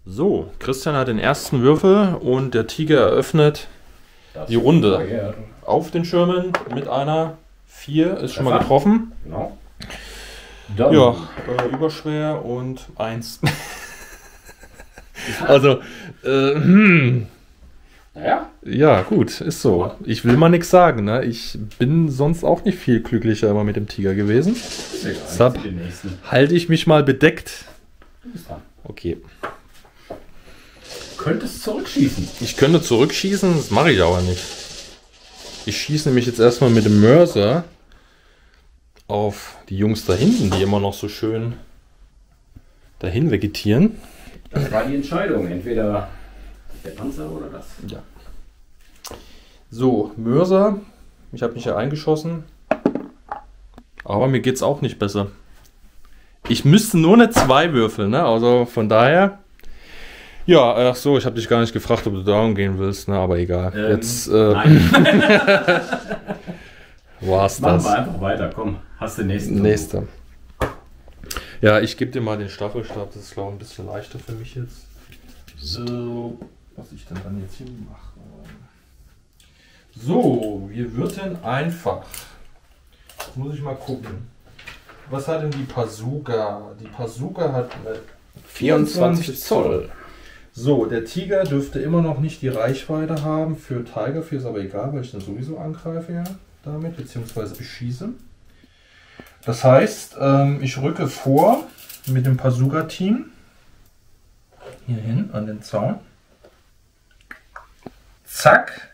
So, Christian hat den ersten Würfel und der Tiger eröffnet die Runde auf den Schirmen mit einer 4. Ist schon mal Treffer. getroffen. Genau. Dann Ja, überschwer und 1. Also, naja, ja, gut, ist so. Ich will mal nichts sagen, ne? Ich bin sonst auch nicht viel glücklicher immer mit dem Tiger gewesen. Deshalb den nächsten. halte ich mich mal bedeckt. Du bist dran. Okay. könntest zurückschießen. Ich könnte zurückschießen, das mache ich aber nicht. Ich schieße nämlich jetzt erstmal mit dem Mörser auf die Jungs da hinten, die immer noch so schön dahin vegetieren. Das war die Entscheidung, entweder der Panzer oder das. Ja. So, Mörser. Ich habe mich ja eingeschossen. Aber mir geht es auch nicht besser. Ich müsste nur eine 2 würfeln, ne? Also von daher. Ja, ach so, ich habe dich gar nicht gefragt, ob du down gehen willst, ne? Aber egal. Jetzt Nein. war's Machen das. wir einfach weiter, komm. Hast den nächsten. Nächster. Ja, ich gebe dir mal den Staffelstab. Das ist, glaube ich, ein bisschen leichter für mich jetzt. So, was ich denn dann jetzt hier mache. So, wir würden einfach. Jetzt muss ich mal gucken. Was hat denn die Bazooka? Die Bazooka hat 24 Zoll. So, der Tiger dürfte immer noch nicht die Reichweite haben. Für Tiger ist aber egal, weil ich dann sowieso angreife ja damit, beziehungsweise beschieße. Das heißt, ich rücke vor mit dem Bazooka-Team hier hin an den Zaun. Zack.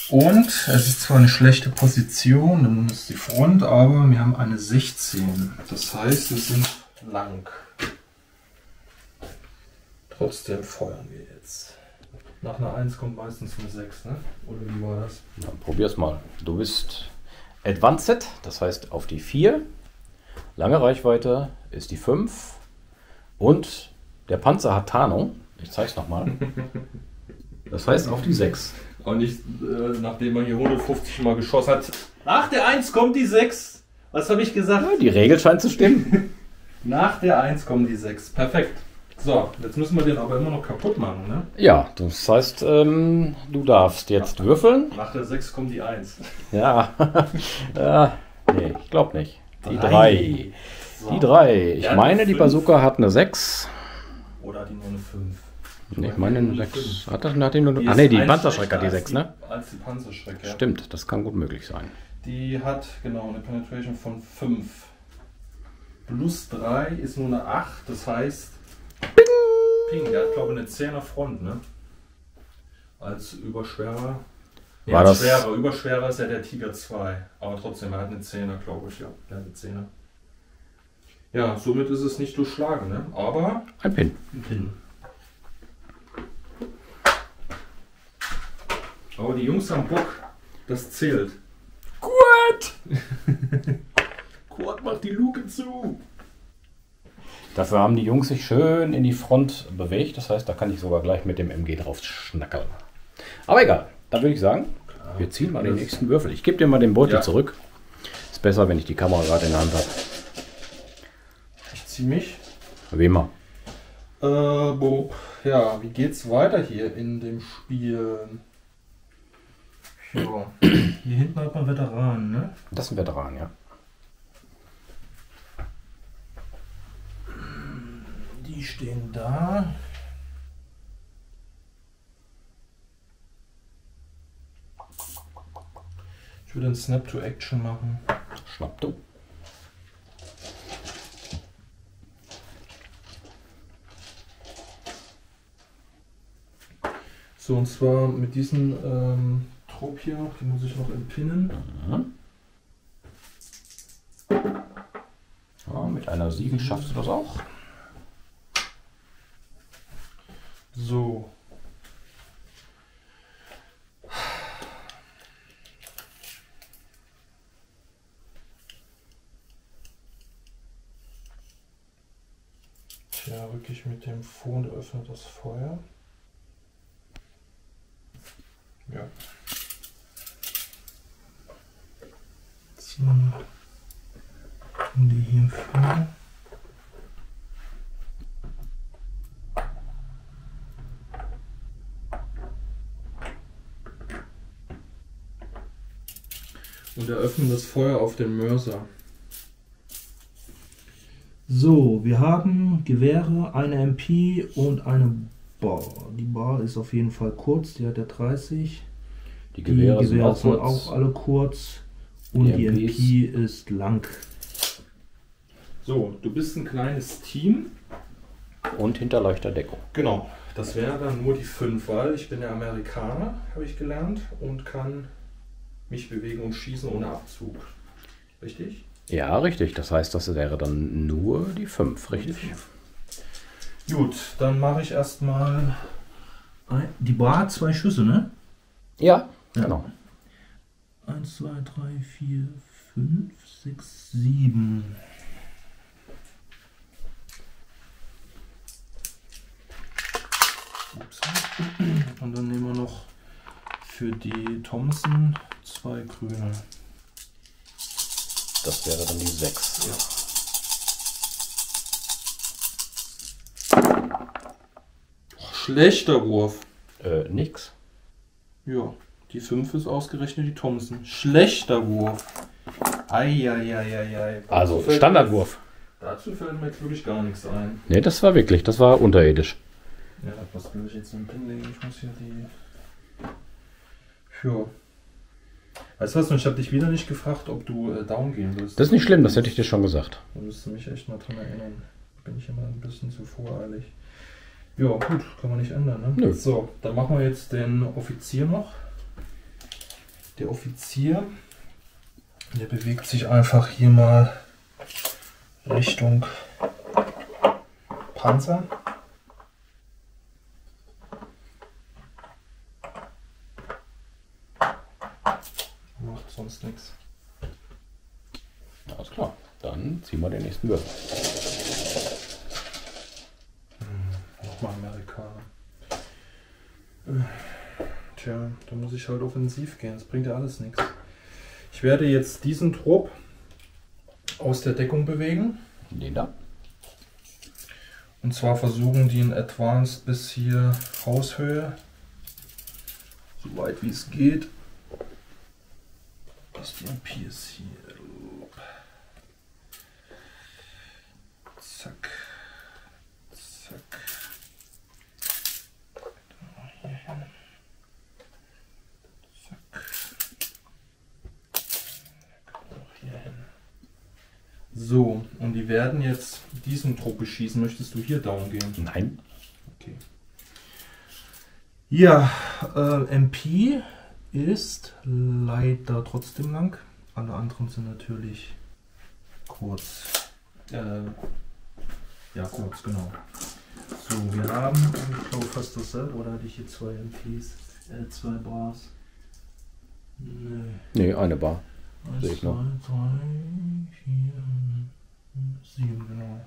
Und es ist zwar eine schlechte Position, dann ist die Front, aber wir haben eine 16. Das heißt, wir sind lang. Trotzdem feuern wir jetzt. Nach einer 1 kommt meistens eine 6, ne? Oder wie war das? Dann probier's mal. Du bist Advanced, das heißt auf die 4. Lange Reichweite ist die 5. Und der Panzer hat Tarnung. Ich zeig's nochmal. Das heißt auf die 6. Auch nicht, nachdem man hier 150 Mal geschossen hat. Nach der 1 kommt die 6. Was habe ich gesagt? Ja, die Regel scheint zu stimmen. Nach der 1 kommen die 6. Perfekt. So, jetzt müssen wir den aber immer noch kaputt machen, ne? Ja, das heißt, du darfst jetzt würfeln. Nach der 6 kommt die 1. Ja. Ja, nee, ich glaube nicht. Die 3. Drei. So. Die 3. Ich Ja, meine, die 5. Bazooka hat eine 6. Oder hat die nur eine 5? Nee, ich meine eine 6. Hat das nach dem nur... Die Ah ne, ist die eins Panzerschreck hat die schlechter 6, ne? Als die Panzerschreck, ja. Stimmt, das kann gut möglich sein. Die hat genau eine Penetration von 5. Plus 3 ist nur eine 8, das heißt. Ping, der hat glaube ich eine 10er Front, ne? Als Überschwerer. Nee, War als das- schwerer. Überschwerer ist ja der Tiger 2. Aber trotzdem, er hat eine 10er, glaube ich, ja. Der hat eine 10er. Ja, somit ist es nicht durchschlagen, ne? Aber Ein Pin. ein Pin. Aber die Jungs am Bock, das zählt. Gut! Kurt macht die Luke zu. Dafür haben die Jungs sich schön in die Front bewegt. Das heißt, da kann ich sogar gleich mit dem MG drauf schnackeln. Aber egal, dann würde ich sagen, wir ziehen mal den nächsten Würfel. Ich gebe dir mal den Beutel Ja. zurück. Ist besser, wenn ich die Kamera gerade in der Hand habe. Ich ziehe mich. Wie immer. Ja, wie geht's weiter hier in dem Spiel? Ja. Hier hinten hat man Veteranen, ne? Das ist ein Veteran, ja. Die stehen da. Ich würde einen Snap to Action machen. Schnapp du. So, und zwar mit diesem Trupp hier, den muss ich noch entpinnen. Ja, mit einer 7 schaffst du das auch. So. Tja, wirklich mit dem vor und öffnet das Feuer. Ja. So. Und die hier vor. Und eröffnen das Feuer auf den Mörser. So, wir haben Gewehre, eine MP und eine Bar. Die Bar ist auf jeden Fall kurz, die hat ja 30. Die Gewehre sind auch sind kurz. auch alle kurz. Und Die die MPs. MP ist lang. So, du bist ein kleines Team. Und Hinterleuchterdeckung. Genau. das wäre dann nur die 5, weil ich bin ja Amerikaner, habe ich gelernt, und kann mich bewegen und schießen ohne Abzug. Richtig? Ja, richtig. Das heißt, das wäre dann nur die 5, richtig? Die 5. Gut, dann mache ich erstmal die Bar hat 2 Schüsse, ne? Ja, genau. 1, 2, 3, 4, 5, 6, 7. Ups. Und dann nehmen wir noch für die Thompson 2 grüne. Das wäre dann die 6. Ja. Schlechter Wurf. Nix. Ja, die 5 ist ausgerechnet die Thompson. Schlechter Wurf. Eieieiei. Also Standardwurf. Dazu fällt mir jetzt wirklich gar nichts ein. Ne, das war unterirdisch. Ja, was will ich jetzt im Pin legen? Ich muss hier die... Ja. Weißt du was, und ich habe dich wieder nicht gefragt, ob du down gehen willst. Das ist nicht schlimm, das hätte ich dir schon gesagt. Da müsstest du mich echt mal dran erinnern. Bin ich immer ein bisschen zu voreilig. Ja, gut, kann man nicht ändern, ne? Nö. So, dann machen wir jetzt den Offizier noch. Der Offizier, der bewegt sich einfach hier mal Richtung Panzer. Macht sonst nichts. Alles klar. Dann ziehen wir den nächsten Würfel. Nochmal Amerikaner. Tja, da muss ich halt offensiv gehen. Das bringt ja alles nichts. Ich werde jetzt diesen Trupp aus der Deckung bewegen. Den da. Und zwar versuchen die in Advanced bis hier Haushöhe, so weit wie es geht. Das die MP ist hier. Zack. Zack. Hier hin. Zack. Hier hin. So, und die werden jetzt diesen Trupp beschießen. Möchtest du hier down gehen? Nein. Okay. Ja, MP ist leider trotzdem lang. Alle anderen sind natürlich kurz. Ja, kurz, genau. So, wir haben, ich glaube fast dasselbe, oder hatte ich hier 2 MPs, 2 Bars? Nee. Nee, eine Bar. 1, Sehe ich 2, noch. 3, 4, 7, genau.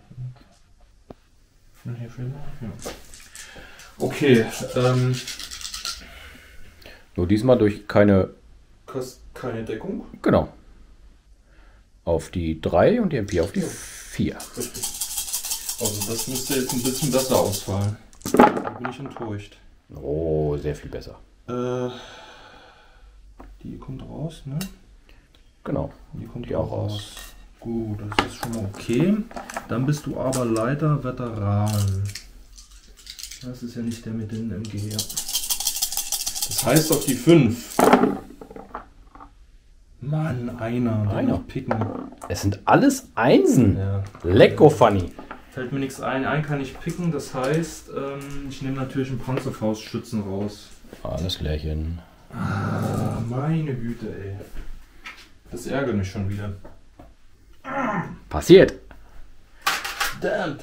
Hier Fehler? Ja. Okay, Nur diesmal durch keine. keine Deckung. Genau. Auf die 3 und die MP auf die 4. Richtig. Also das müsste jetzt ein bisschen besser ausfallen. Da bin ich enttäuscht. Oh, sehr viel besser. Die kommt raus, ne? Genau. Die kommt Die auch raus. Gut, das ist schon mal okay. Dann bist du aber leider Veteran. Das ist ja nicht der mit den MG. Das heißt auf die 5. Mann, einer. Einer. Picken. Es sind alles Einsen. Ja. Lecko funny. Fällt mir nichts ein. Einen kann ich picken. Das heißt, ich nehme natürlich einen Panzerfaustschützen raus. Alles klärchen. Ah, meine Güte, ey. Das ärgert mich schon wieder. Passiert. Damn.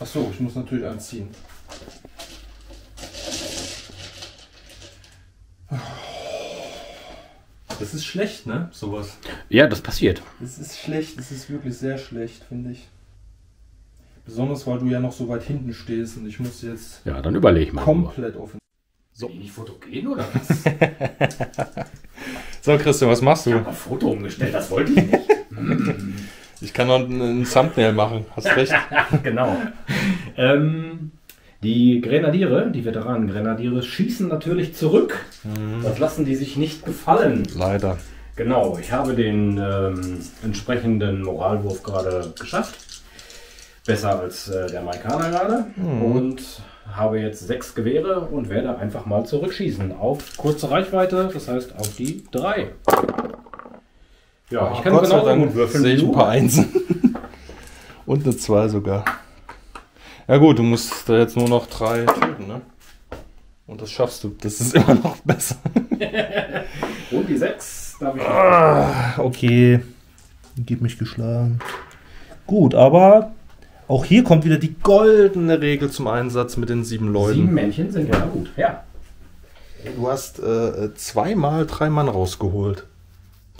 Achso, ich muss natürlich anziehen. Das ist schlecht, ne? Sowas. Ja, das passiert. Das ist schlecht, das ist wirklich sehr schlecht, finde ich. Besonders, weil du ja noch so weit hinten stehst und ich muss jetzt Ja, dann überleg mal. komplett offen. So. Bin ich fotogen oder was? So, Christian, was machst Ich du? habe ein Foto umgestellt, das wollte ich nicht. Ich kann noch ein Thumbnail machen, hast recht. Genau. Die Grenadiere, die Veteranen-Grenadiere, schießen natürlich zurück. Das lassen die sich nicht gefallen. Leider. Genau, ich habe den entsprechenden Moralwurf gerade geschafft. Besser als der Amerikaner gerade. Und habe jetzt 6 Gewehre und werde einfach mal zurückschießen. Auf kurze Reichweite, das heißt auf die 3. Ja, ich Ah, kann Gott sei genau Dank gut würfeln. sehe ich wie ein du. paar Einsen. Und eine 2 sogar. Ja gut, du musst da jetzt nur noch 3 töten, ne? Und das schaffst du. Das ist immer noch besser. Und die 6 darf ich Okay. Gib mich geschlagen. Gut, aber auch hier kommt wieder die goldene Regel zum Einsatz mit den 7 Leuten. 7 Männchen sind ja gut. Ja. Du hast 2-mal 3 Mann rausgeholt.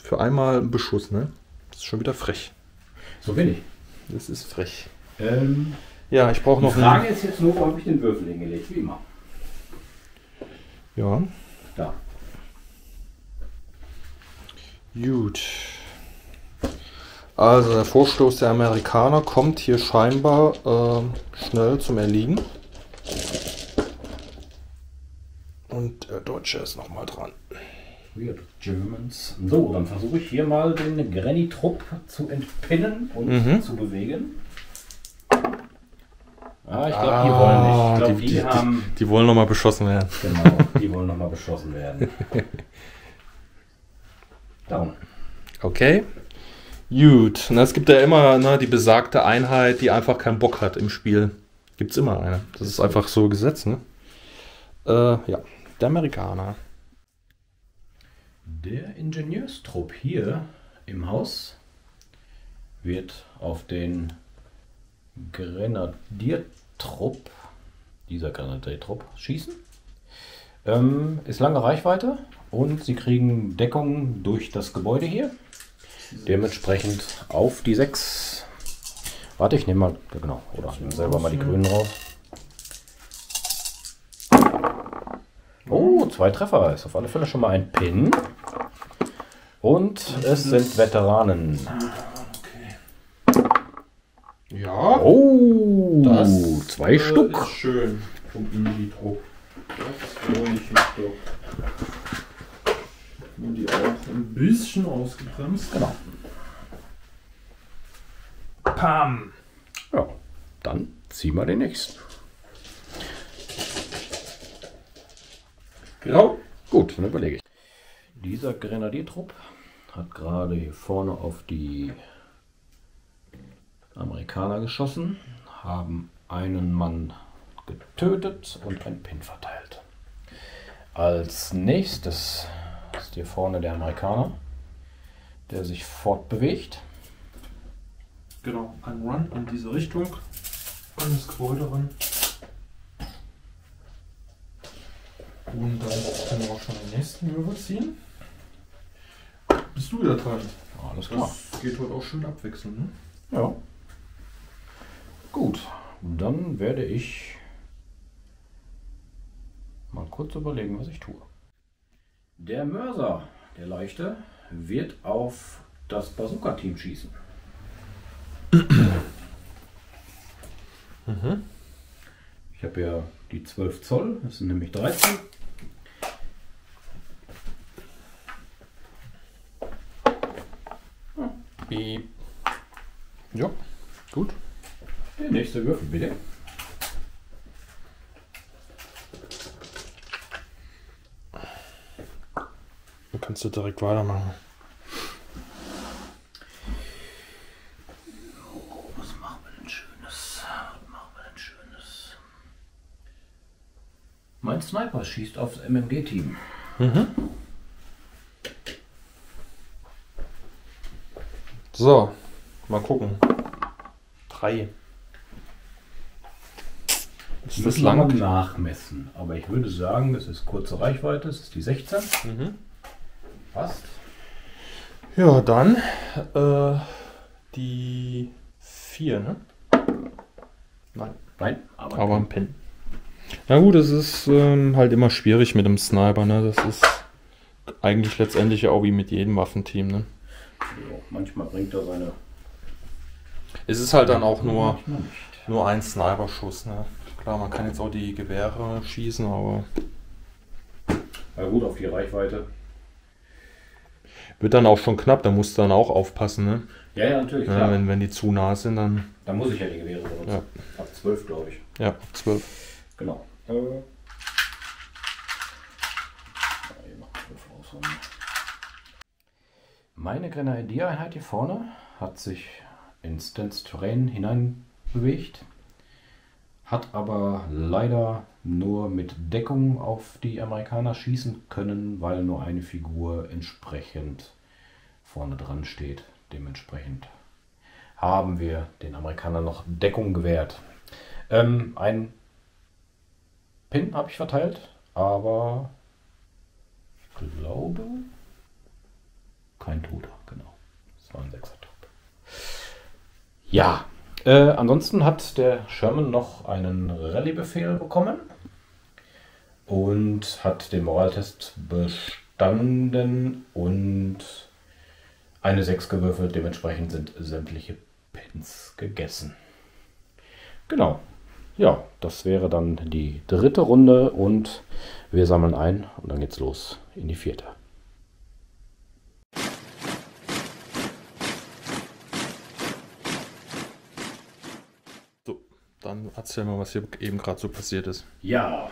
Für einmal einen Beschuss, ne? Das ist schon wieder frech. So bin ich. Das ist frech. Ähm, Ja, ich brauche die noch Frage ist jetzt nur, wo habe ich den Würfel hingelegt? Wie immer. Ja, Da. gut. Also der Vorstoß der Amerikaner kommt hier scheinbar schnell zum Erliegen. Und der Deutsche ist nochmal dran. Weird Germans. So, dann versuche ich hier mal den Granny-Trupp zu entpinnen und zu bewegen. Ah, ich glaube, die wollen nicht. Ich glaube, die haben... Die wollen nochmal beschossen werden. Genau, die wollen nochmal beschossen werden. Down. Okay. Gut. Und es gibt ja immer die besagte Einheit, die einfach keinen Bock hat im Spiel. Gibt es immer eine. Das ist einfach so Gesetz, ne? Ja, der Amerikaner. Der Ingenieurstrupp hier im Haus wird auf den Grenadiertrupp, dieser Grenadiertrupp, schießen. Ist lange Reichweite und sie kriegen Deckung durch das Gebäude hier. Dementsprechend auf die 6. Warte, ich nehme mal, genau, oder ich nehme selber mal die Grünen raus. Oh, 2 Treffer. Ist auf alle Fälle schon mal ein Pin. Und es sind Veteranen. Ja. Oh, Das 2 Stück. Ist schön vom Indie-Druck. Das freue ich mich doch. Und die auch ein bisschen ausgebremst. Genau. Pam! Ja, dann zieh mal den nächsten. Genau. Gut, dann überlege ich. Dieser Grenadiertrupp hat gerade hier vorne auf die Amerikaner geschossen, haben einen Mann getötet und einen Pin verteilt. Als nächstes ist hier vorne der Amerikaner, der sich fortbewegt. Genau, ein Run in diese Richtung. An das Gebäude ran. Und dann können wir auch schon den nächsten Würfel ziehen. Bist du wieder dran? Alles klar. Das geht heute auch schön abwechselnd, ne? Ja. Gut, dann werde ich mal kurz überlegen, was ich tue. Der Mörser, der Leichte, wird auf das Bazooka-Team schießen. Ich habe ja die 12 Zoll, das sind nämlich 13. Piep. Ja, gut. Der nächste Würfel bitte. Dann kannst du direkt weitermachen. Was machen wir denn Schönes? Mein Sniper schießt aufs MMG-Team. So, mal gucken. 3. Ist das Müssen wir mal lang? nachmessen, aber ich würde sagen, das ist kurze Reichweite, das ist die 16. Passt. Ja, dann die 4, ne? Nein. Nein, Aber ein Pin. Na gut, es ist halt immer schwierig mit dem Sniper, ne? Das ist eigentlich letztendlich ja auch wie mit jedem Waffenteam, ne? so, manchmal bringt er seine. Es ist halt dann auch Manchmal nicht. nur ein Sniper-Schuss, ne? Klar, man kann jetzt auch die Gewehre schießen, aber Na gut, auf die Reichweite. wird dann auch schon knapp, da musst du dann auch aufpassen, ne? Ja, natürlich, Ja, klar. wenn die zu nah sind, dann Da muss ich ja die Gewehre benutzen. Ja. Ab 12, glaube ich. ja, 12. Genau. Hier machen wir 12 raus. Meine Grenadiereinheit hier vorne hat sich ins Terrain hinein bewegt, hat aber leider nur mit Deckung auf die Amerikaner schießen können, weil nur eine Figur entsprechend vorne dran steht. Dementsprechend haben wir den Amerikanern noch Deckung gewährt. Ein Pin habe ich verteilt, aber ich glaube kein Toter, genau. Das war ein 6er-Trupp. Ja, ansonsten hat der Sherman noch einen Rallye-Befehl bekommen und hat den Moraltest bestanden und eine 6 gewürfelt. Dementsprechend sind sämtliche Pins gegessen. Genau. Ja, das wäre dann die 3. Runde und wir sammeln ein und dann geht's los in die 4. So, dann erzähl mal, was hier eben gerade so passiert ist. Ja,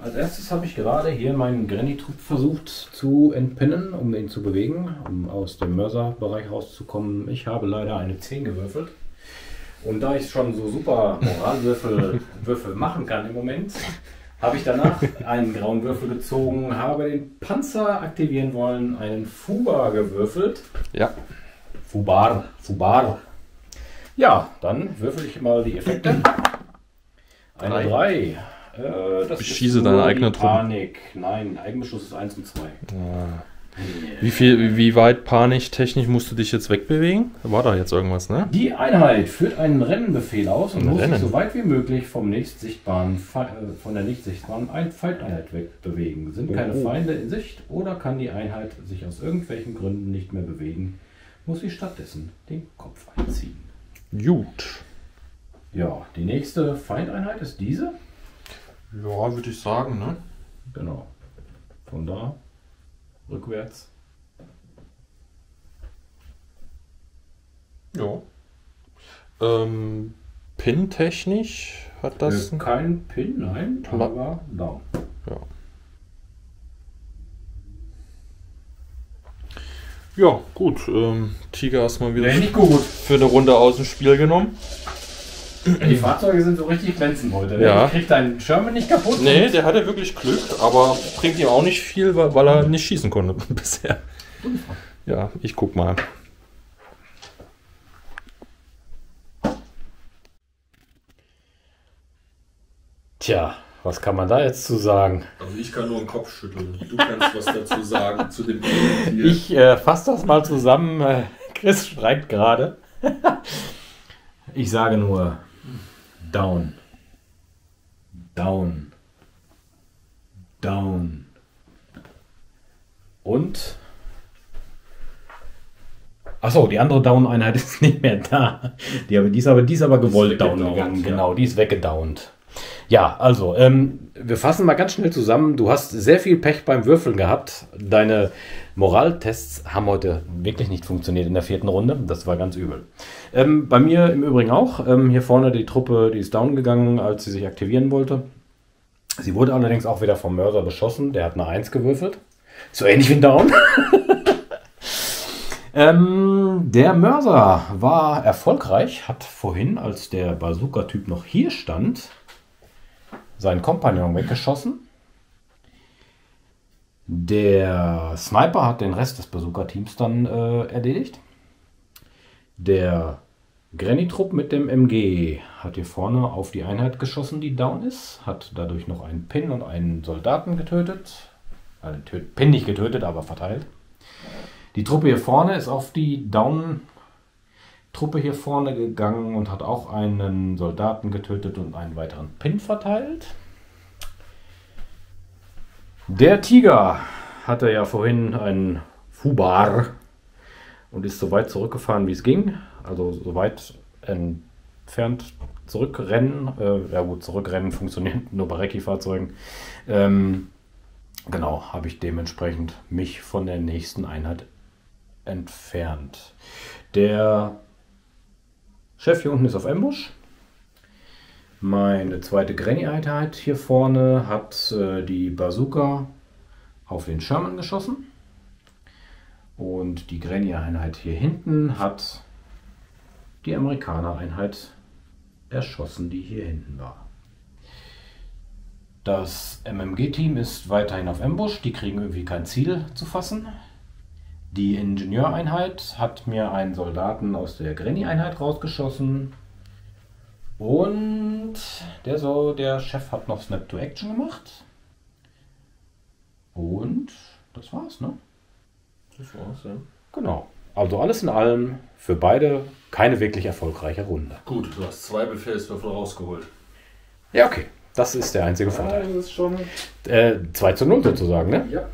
als erstes habe ich gerade hier meinen Granny-Trupp versucht zu entpinnen, um ihn zu bewegen, um aus dem Mörser-Bereich rauszukommen. Ich habe leider eine 10 gewürfelt. Und da ich schon so super Moralwürfel machen kann im Moment, habe ich danach einen grauen Würfel gezogen, habe den Panzer aktivieren wollen, einen Fubar gewürfelt. Ja. Fubar. Ja, dann würfel ich mal die Effekte. Eine 3. Das Beschieße ist deine nur eigene die Truppe. Panik. Nein, Eigenbeschuss ist 1 und 2. Wie weit panisch-technisch musst du dich jetzt wegbewegen? Da war da jetzt irgendwas, ne? Die Einheit führt einen Rennbefehl aus und Ein muss sich Rennen? so weit wie möglich von der nicht sichtbaren Feindeinheit wegbewegen. Sind keine Feinde in Sicht oder kann die Einheit sich aus irgendwelchen Gründen nicht mehr bewegen, muss sie stattdessen den Kopf einziehen. Gut. Ja, die nächste Feindeinheit ist diese. Ja, würde ich sagen, ne? Genau. Von da rückwärts. Ja. Pin-technisch hat das... Kein Pin, nein, aber down. Ja. Ja, gut. Tiger erstmal wieder Nee, nicht gut. für eine Runde aus dem Spiel genommen. Die Fahrzeuge sind so richtig glänzend heute. Ja. Kriegt dein Sherman nicht kaputt? Nee, der hatte wirklich Glück, aber bringt ihm auch nicht viel, weil er nicht schießen konnte bisher. Ja, ich guck mal. Tja, was kann man da jetzt zu sagen? Also ich kann nur den Kopf schütteln. Du kannst was dazu sagen zu dem Tier. Ich fasse das mal zusammen. Chris schreibt gerade. Ich sage nur down. Down. Down. Und? Achso, die andere Down-Einheit ist nicht mehr da. Die ist aber gewollt down gegangen. ja. Genau, die ist weggedownt. Ja, also, wir fassen mal ganz schnell zusammen. Du hast sehr viel Pech beim Würfeln gehabt. Deine Moraltests haben heute wirklich nicht funktioniert in der 4. Runde. Das war ganz übel. Bei mir im Übrigen auch. Hier vorne die Truppe, die ist down gegangen, als sie sich aktivieren wollte. Sie wurde allerdings auch wieder vom Mörser beschossen. Der hat eine 1 gewürfelt. So ähnlich wie ein Down. Der Mörser war erfolgreich, hat vorhin, als der Bazooka-Typ noch hier stand, seinen Kompagnon weggeschossen. Der Sniper hat den Rest des Bazooka-Teams dann erledigt. Der Granny-Trupp mit dem MG hat hier vorne auf die Einheit geschossen, die down ist. Hat dadurch noch einen Pin und einen Soldaten getötet. Pin nicht getötet, aber verteilt. Die Truppe hier vorne ist auf die Down-Truppe hier vorne gegangen und hat auch einen Soldaten getötet und einen weiteren Pin verteilt. Der Tiger hatte ja vorhin einen Fubar und ist so weit zurückgefahren, wie es ging. Also so weit entfernt zurückrennen. Ja gut, zurückrennen funktioniert nur bei Recce-Fahrzeugen. Genau, habe ich dementsprechend mich von der nächsten Einheit entfernt. Der Chef hier unten ist auf Ambush. Meine zweite Granny-Einheit hier vorne hat die Bazooka auf den Sherman geschossen. Und die Granny-Einheit hier hinten hat die Amerikaner-Einheit erschossen, die hier hinten war. Das MMG-Team ist weiterhin auf Ambush, die kriegen irgendwie kein Ziel zu fassen. Die Ingenieureinheit hat mir einen Soldaten aus der Granny-Einheit rausgeschossen. Und der Chef hat noch Snap to Action gemacht. Und das war's, ne? Das war's, ja. Genau. Also alles in allem für beide keine wirklich erfolgreiche Runde. Gut, du hast 2 Befehlswürfel rausgeholt. Ja, okay. Das ist der einzige Vorteil. das ist schon... 2:0 sozusagen, ne? Ja.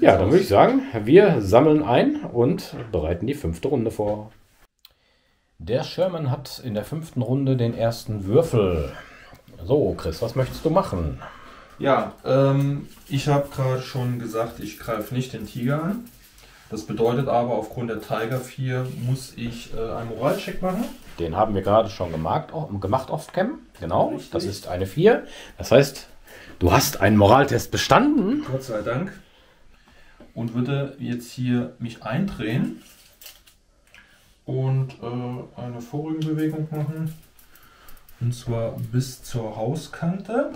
Ja, dann würde ich sagen, wir sammeln ein und bereiten die 5. Runde vor. Der Sherman hat in der 5. Runde den ersten Würfel. So, Chris, was möchtest du machen? Ja, ich habe gerade schon gesagt, ich greife nicht den Tiger an. Das bedeutet aber, aufgrund der Tiger 4 muss ich einen Moralcheck machen. Den haben wir gerade schon gemacht off-cam. Genau, Richtig. das ist eine 4. Das heißt, du hast einen Moraltest bestanden. Gott sei Dank. Und würde jetzt hier mich eindrehen und eine Vorrückenbewegung machen. Und zwar bis zur Hauskante.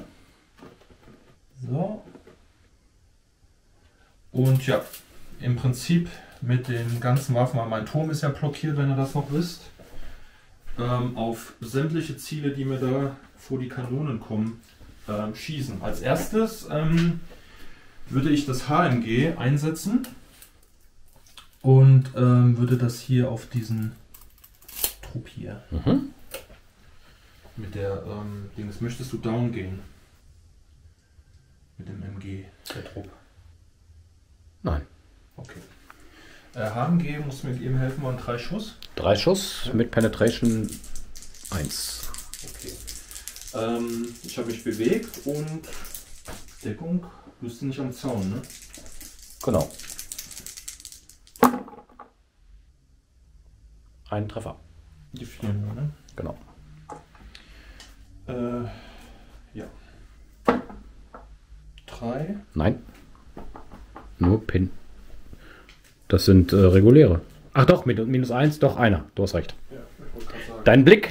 So. Und ja, im Prinzip mit den ganzen Waffen, weil mein Turm ist ja blockiert, wenn ihr das noch wisst, auf sämtliche Ziele, die mir da vor die Kanonen kommen, schießen. Als erstes würde ich das HMG einsetzen und würde das hier auf diesen Trupp hier mit der Dings. Möchtest du down gehen? Mit dem MG, der Trupp. Nein. Okay. HMG muss mit ihm helfen, waren 3 Schuss. 3 Schuss mit Penetration 1. Okay. Ich habe mich bewegt und Deckung bist du nicht am Zaun, ne? Genau. Ein Treffer. Die 4 nur, ne? Genau. Ja. 3. Nein. Nur Pin. Das sind reguläre. Ach doch, mit -1, doch einer. Du hast recht. Ja, ich wollte gerade sagen.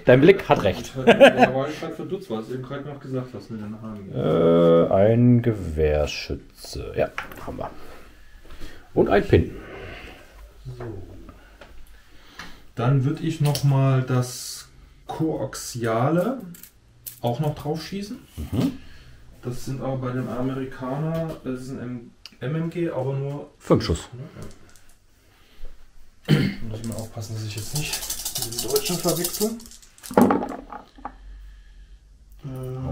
Dein Blick hat recht. Da war ich gerade verdutzt, was du eben gerade noch gesagt hast mit den HMG. Ein Gewehrschütze. Ja, haben wir. Und ein Pin. So. Dann würde ich noch mal das Koaxiale auch noch drauf schießen. Das sind aber bei dem Amerikaner, das ist ein MMG, aber nur 5 Schuss. Muss ich mal aufpassen, dass ich jetzt nicht mit dem Deutschen verwechsel.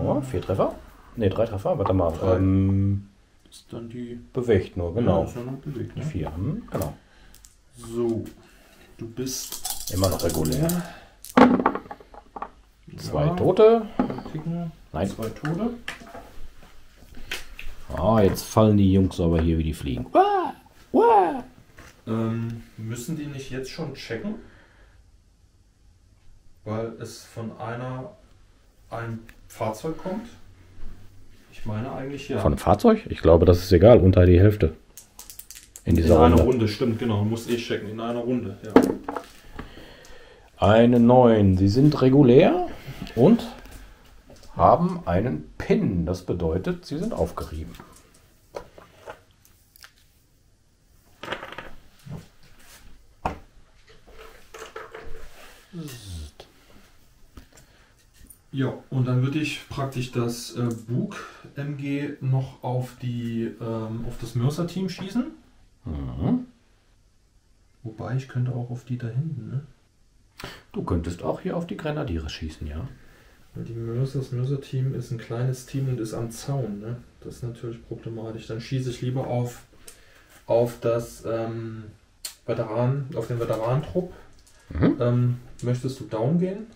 Oh, 4 Treffer? Ne, 3 Treffer. Warte mal. Ist dann die Bewegt nur, genau. Ja, ist ja noch bewegt, Die ne? 4. Genau. So, du bist Immer noch regulär. 2 Ja. Tote. Klicken. Nein. 2 Tote. Ah, jetzt fallen die Jungs aber hier wie die fliegen. Müssen die nicht jetzt schon checken? Weil es von ein Fahrzeug kommt? Ich meine eigentlich ja. Von einem Fahrzeug? Ich glaube, das ist egal. Unter die Hälfte. In dieser in einer Runde. Runde, stimmt, genau. Muss ich checken. In einer Runde, ja. Eine 9. Sie sind regulär und haben einen Pin. Das bedeutet, sie sind aufgerieben. Ja, und dann würde ich praktisch das Bug MG noch auf das Mörser-Team schießen. Wobei ich könnte auch auf die da hinten, ne? Du könntest auch hier auf die Grenadiere schießen, ja. Weil das Mörser-Team ist ein kleines Team und ist am Zaun, ne? Das ist natürlich problematisch. Dann schieße ich lieber auf das auf den Veteranentrupp. Möchtest du down gehen?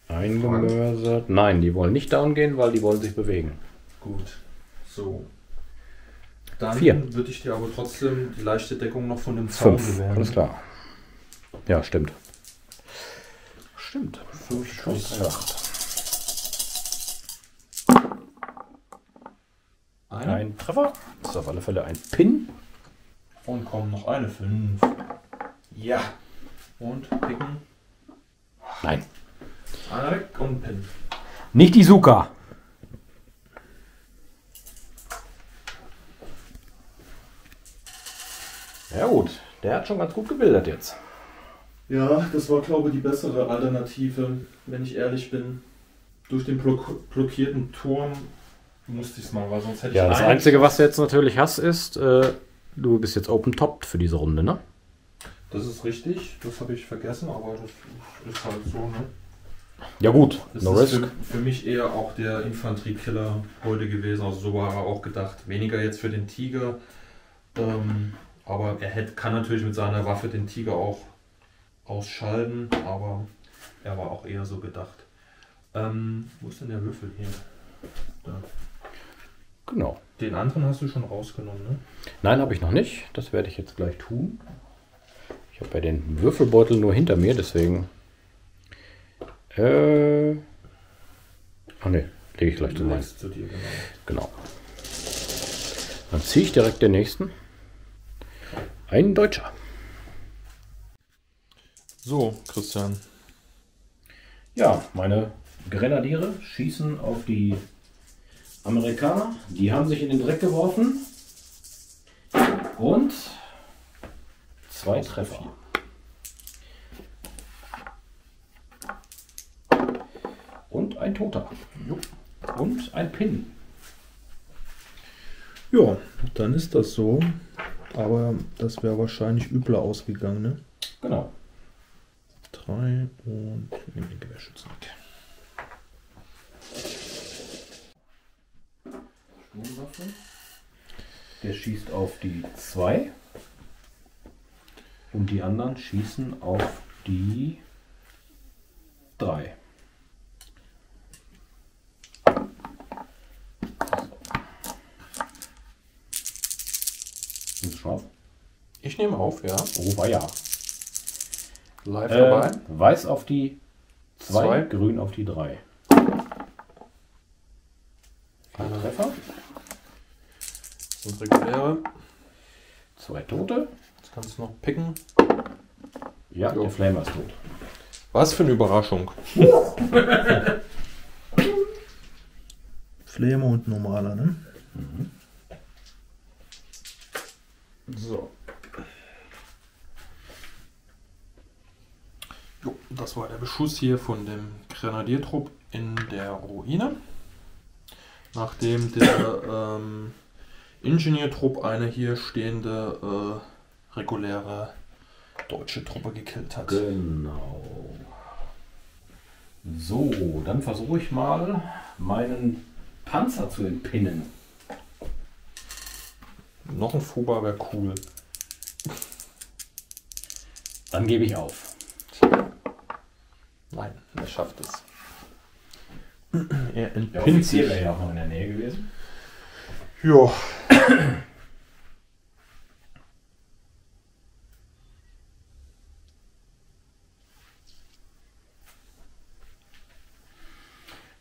Eingemörsert. Nein, die wollen nicht down gehen, weil die wollen sich bewegen. Gut. So. Dann 4. würde ich dir aber trotzdem die leichte Deckung noch von dem Zaun 5. gewähren. Alles klar. Ja, stimmt. Stimmt. 5 Schuss. 8. Ein Treffer. Das ist auf alle Fälle ein Pin. Und kommen noch eine 5. Ja. Und picken. Nein. Einer weg und Pin. Nicht die Suka. Ja gut, der hat schon ganz gut gebildet jetzt. Ja, das war, glaube ich, die bessere Alternative, wenn ich ehrlich bin. Durch den blockierten Turm musste ich es mal, weil sonst hätte ich... Ja, das Einzige, was du jetzt natürlich hast, ist, du bist jetzt open-topped für diese Runde, ne? Das ist richtig, das habe ich vergessen, aber das ist halt so, ne? Ja gut, Das no ist risk. für mich eher auch der Infanteriekiller heute gewesen, also so war er auch gedacht. Weniger jetzt für den Tiger, aber er kann natürlich mit seiner Waffe den Tiger auch ausschalten, aber er war auch eher so gedacht. Wo ist denn der Würfel hier? Da. Genau. Den anderen hast du schon rausgenommen, ne? Nein, habe ich noch nicht. Das werde ich jetzt gleich tun. Ich habe ja den Würfelbeutel nur hinter mir, deswegen... Ach ne, lege ich gleich zu Legst zu dir, Genau. Dann ziehe ich direkt den nächsten. Ein Deutscher. So, Christian. Ja, meine Grenadiere schießen auf die Amerikaner. Die haben sich in den Dreck geworfen. Und 2 Treffer. Und ein Toter. Und ein Pin. Ja, dann ist das so. Aber das wäre wahrscheinlich übler ausgegangen, ne? Genau. 3 und nehmen den Gewehrschützen weg. Sturmwaffe. Der schießt auf die 2. Und die anderen schießen auf die 3. Sind Sie schon auf? Ich nehme auf, ja. Oh, war ja. Live dabei. Weiß auf die 2, Zwei. grün auf die 3. Einer Treffer. Das sind reguläre. 2 Tote. Jetzt kannst du noch picken. Ja, Jo. der Flamer ist tot. Was für eine Überraschung. Flamme und normaler, ne? So. Jo, das war der Beschuss hier von dem Grenadiertrupp in der Ruine. Nachdem der Ingenieurtrupp eine hier stehende reguläre deutsche Truppe gekillt hat. Genau. So, dann versuche ich mal meinen Panzer zu entpinnen. Noch ein Fuba wäre cool. Dann gebe ich auf. Nein, er schafft es. Er Der entpinnt Offizier sich. wäre ja auch noch in der Nähe gewesen. Ja.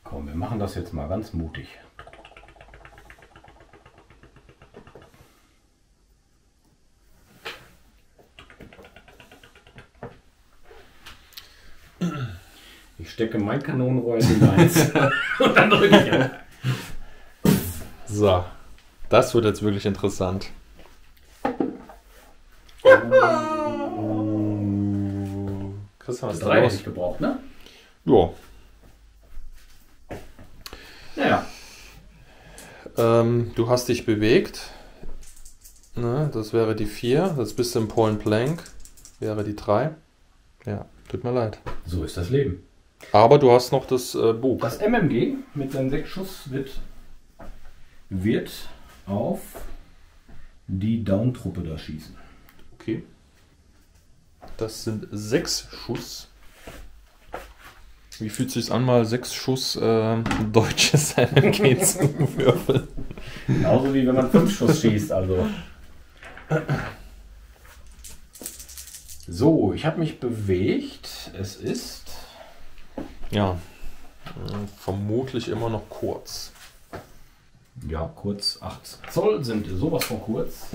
Komm, wir machen das jetzt mal ganz mutig. Ich stecke mein Kanonenrohr in deins und dann drücke ich auf. So, das wird jetzt wirklich interessant. Christian, was Das ist da 3 hätte los? ich gebraucht, ne? Ja. Naja. Du hast dich bewegt. Ne, das wäre die 4. Das bist du im Point Blank. Wäre die 3. Ja, tut mir leid. So ist das Leben. Aber du hast noch das Buch. Das MMG mit seinen 6 Schuss wird auf die Down-Truppe da schießen. Okay. Das sind 6 Schuss. Wie fühlt es sich an, mal 6 Schuss deutsches MMG zu würfeln? Genauso wie wenn man 5 Schuss schießt, also. So, ich habe mich bewegt. Es ist Ja, vermutlich immer noch kurz. Ja, kurz 8 Zoll sind sowas von kurz.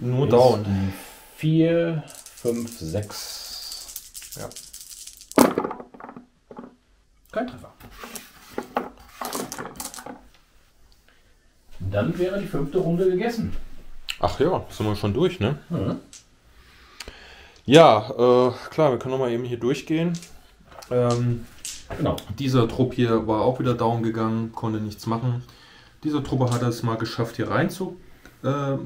Nur down. 4, 5, 6. Ja. Kein Treffer. Dann wäre die 5. Runde gegessen. Ach ja, sind wir schon durch, ne? Mhm. Ja, klar, wir können noch mal eben hier durchgehen. Genau. Dieser Trupp hier war auch wieder down gegangen, konnte nichts machen. Dieser Truppe hat es mal geschafft, hier rein zu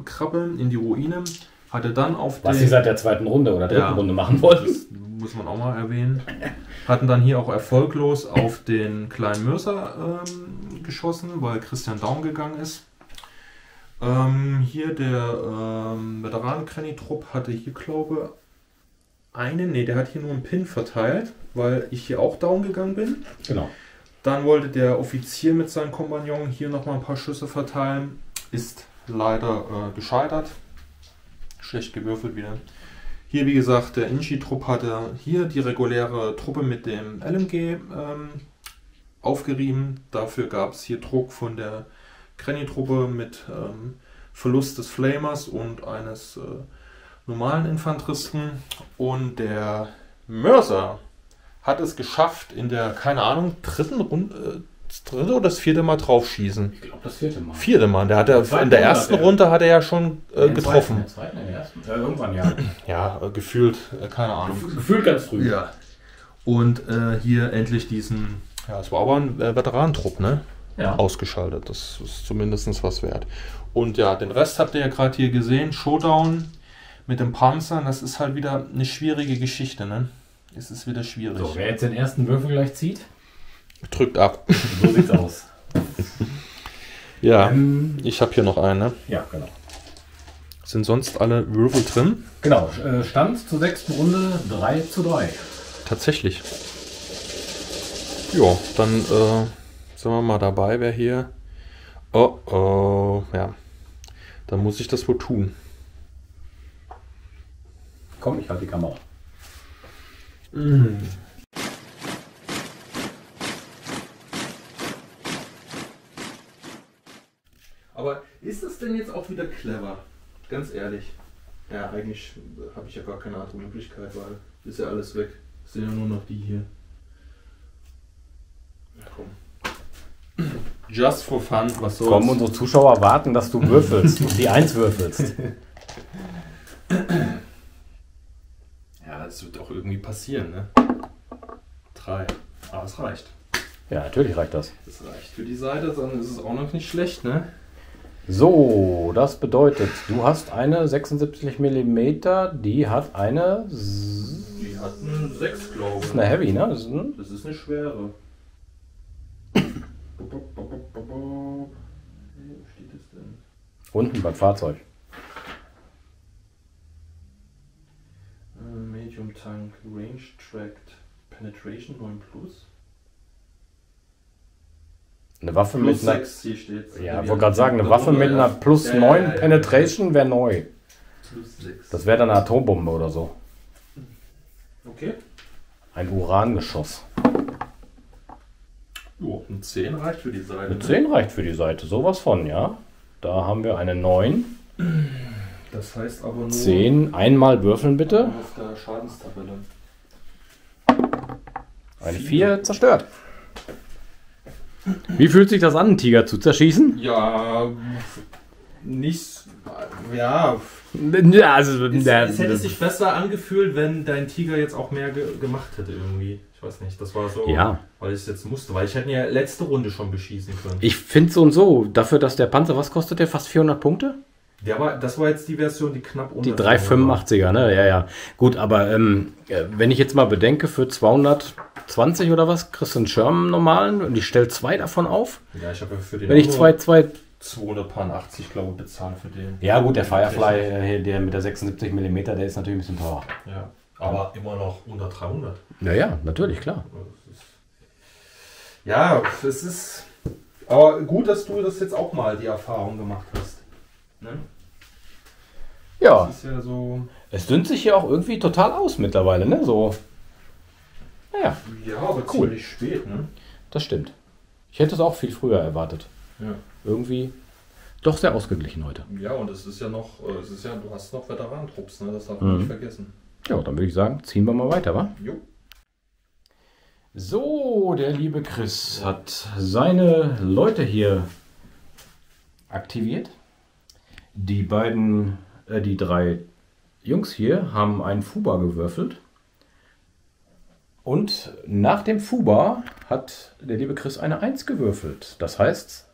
krabbeln in die Ruine. Hatte dann auf Was sie seit der 2. Runde oder 3. Runde machen wollten. Das muss man auch mal erwähnen. Hatten dann hier auch erfolglos auf den kleinen Mörser geschossen, weil Christian down gegangen ist. Hier der Veteranen-Krenny-Trupp hatte hier, glaube ich, der hat hier nur einen Pin verteilt, weil ich hier auch down gegangen bin. Genau. Dann wollte der Offizier mit seinem Kompagnon hier nochmal ein paar Schüsse verteilen. Ist leider gescheitert. Schlecht gewürfelt wieder. Hier, wie gesagt, der Inchi-Trupp hatte hier die reguläre Truppe mit dem LMG aufgerieben. Dafür gab es hier Druck von der Krenny-Truppe mit Verlust des Flamers und eines normalen Infanteristen. Und der Mörser hat es geschafft, in der, keine Ahnung, 3. Runde, das 3. oder das 4. Mal draufschießen. Ich glaube, das 4. Mal. 4. Mal. Der hat in der ersten Runde hat er ja schon getroffen. In der 2., in der 1. Irgendwann, ja. Ja, gefühlt, keine Ahnung. Gefühlt ganz früh. Ja. Und hier endlich diesen, ja, es war aber ein Veteranentrupp, ne? Ja. Ausgeschaltet. Das ist zumindest was wert. Und ja, den Rest habt ihr ja gerade hier gesehen. Showdown mit dem Panzer, das ist halt wieder eine schwierige Geschichte, ne? Es ist wieder schwierig. So, wer jetzt den ersten Würfel gleich zieht, drückt ab. so sieht's aus. Ja, ich habe hier noch einen, ne? Ja, genau. Sind sonst alle Würfel drin? Genau, Stand zur 6. Runde 3:3. Tatsächlich. Jo, dann sind wir mal dabei, wer hier... Oh, ja. Dann muss ich das wohl tun. Komm, ich halte die Kamera. Aber ist das denn jetzt auch wieder clever? Ganz ehrlich. Ja, eigentlich habe ich ja gar keine andere Möglichkeit, weil ist ja alles weg. Es sind ja nur noch die hier. Na komm. Just for fun, was soll's. Komm, unsere Zuschauer warten, dass du würfelst und die 1 würfelst. Ja, das wird auch irgendwie passieren, ne? 3. Aber es reicht. Ja, natürlich reicht das. Das reicht für die Seite, dann ist es auch noch nicht schlecht, ne? So, das bedeutet, du hast eine 76 mm, die hat eine... Die hat einen 6, glaube ich. Das ist eine Heavy, ne? Das ist eine schwere. Wo steht das denn? unten beim Fahrzeug. Medium Tank Range Tracked Penetration 9 Plus. Eine Waffe Plus mit einer... 6 hier steht. Ja, ich wollte gerade sagen, eine Waffe mit einer plus 9 Penetration wäre neu. Plus 6. Das wäre dann eine Atombombe oder so. Okay. Ein Urangeschoss. Jo, eine 10 reicht für die Seite. Eine 10 reicht für die Seite, sowas von, ja. Da haben wir eine 9. Das heißt aber nur 10, einmal würfeln bitte. auf der Schadenstabelle. Eine 4 zerstört. Wie fühlt sich das an, einen Tiger zu zerschießen? Ja, nicht. Ja. Ja, also, Es hätte sich besser angefühlt, wenn dein Tiger jetzt auch mehr gemacht hätte irgendwie. Ich weiß nicht, das war so, Ja. weil ich es jetzt musste, weil ich hätte ihn ja letzte Runde schon beschießen können. ich finde so und so, dafür, dass der Panzer, was kostet der? Fast 400 Punkte? Das war jetzt die Version, die knapp unter Die 385er, ne? Ja, ja. Gut, aber wenn ich jetzt mal bedenke, für 220 oder was, kriegst du einen Schirm normalen und ich stelle 2 davon auf. Ja, ich habe ja für den Wenn ich auch nur 2... 280, glaube ich, bezahlt für den. Ja gut, der Firefly, der mit der 76 mm, der ist natürlich ein bisschen teurer. Ja, aber immer noch unter 300. Ja, ja, natürlich, klar. Ja, es ist. Aber gut, dass du das jetzt auch mal die Erfahrung gemacht hast. Ne? Ja, Das ist ja so. es dünnt sich hier auch irgendwie total aus mittlerweile, ne? So. Naja, Ja, aber Cool. ziemlich spät, ne? das stimmt. Ich hätte es auch viel früher erwartet. Ja. Irgendwie doch sehr ausgeglichen heute. Ja, und es ist ja noch, du hast noch Veteranentrupps, ne? Das darf man nicht vergessen. Ja, dann würde ich sagen, ziehen wir mal weiter, wa? Jo. So, der liebe Chris hat seine Leute hier aktiviert. Die drei Jungs hier haben einen Fuba gewürfelt. Und nach dem Fuba hat der liebe Chris eine 1 gewürfelt. Das heißt,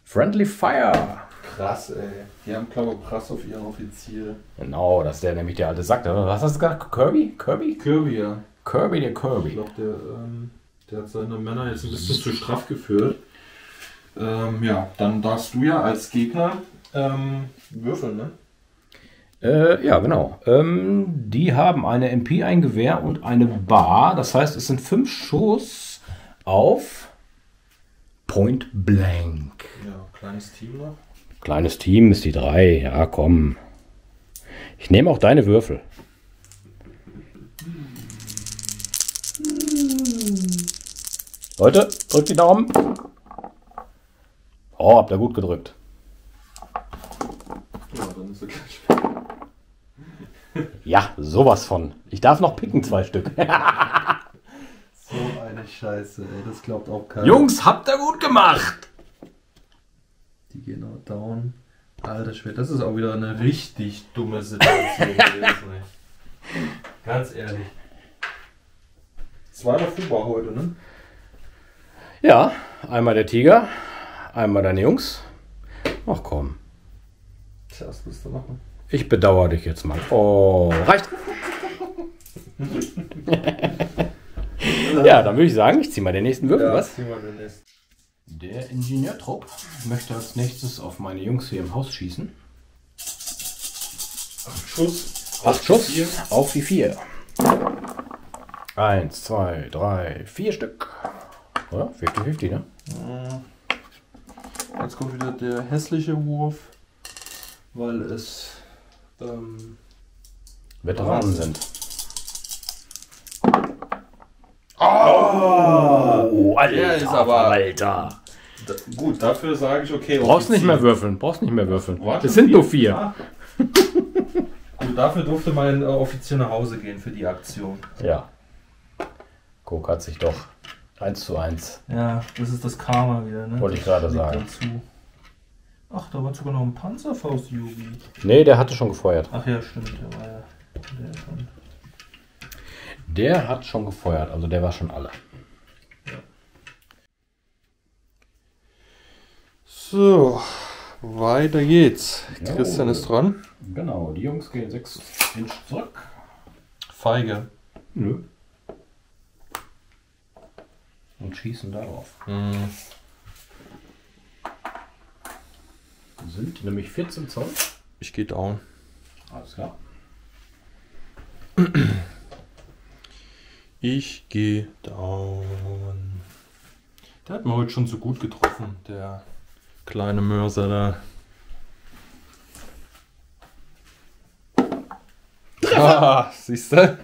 Friendly Fire. Krass, ey. Die haben, glaube ich, krass auf ihren Offizier. Genau, das ist nämlich der alte Sack. Was hast du gesagt? Kirby? Kirby, ja. Kirby, der Ich Kirby. glaube, der hat seine Männer jetzt ein bisschen zu straff geführt. Ja, dann darfst du ja als Gegner würfeln, ne? Ja, genau. Die haben eine MP, ein Gewehr und eine Bar. Das heißt, es sind 5 Schuss auf Point Blank. Ja, kleines Team noch. Kleines Team ist die 3. Ja, komm. Ich nehme auch deine Würfel. Leute, drückt die Daumen. Oh, habt ihr gut gedrückt. Ja, dann ist er gleich. Ja, sowas von. Ich darf noch picken, 2 Stück. So eine Scheiße, ey. Das glaubt auch keiner. Jungs, habt ihr gut gemacht. Die gehen auch down. Alter Schwede, das ist auch wieder eine richtig dumme Situation gewesen, ey. Ganz ehrlich. Zweiter Fuba heute, ne? Ja, einmal der Tiger, einmal deine Jungs. Ach komm, Tja, was willst du machen? ich bedauere dich jetzt mal. Oh, reicht. Ja, dann würde ich sagen, ich ziehe mal den nächsten Würfel, was? ziehen wir den nächsten. Der Ingenieurtrupp möchte als nächstes auf meine Jungs hier im Haus schießen. 8 Schuss. 8 Schuss 4. auf die 4. 1, 2, 3, 4 Stück. Oder? 50-50, ne? Jetzt kommt wieder der hässliche Wurf, weil es Veteranen sind. Oh, Alter, der ist aber- Alter. Gut, dafür sage ich okay. Brauchst nicht mehr würfeln, Warte, Es sind nur 4. Ah. Gut, dafür durfte mein Offizier nach Hause gehen für die Aktion. Ja. Cook hat sich doch 1:1. Ja, das ist das Karma wieder, ne? Wollte ich gerade Das liegt sagen. dazu. Ach, da war sogar noch ein Panzerfaust-Yugi. Nee, der hatte schon gefeuert. Ach ja, stimmt, der war ja der schon. Der hat schon gefeuert, also der war schon alle. So, weiter geht's. Ja. Christian ist dran. Genau, die Jungs gehen 6 Inch zurück. Feige. Nö. Und schießen darauf. Sind nämlich 14 Zoll. Ich gehe down. Alles klar. Ich gehe down. Der hat mir heute schon so gut getroffen, der kleine Mörser da. Ah, siehst du?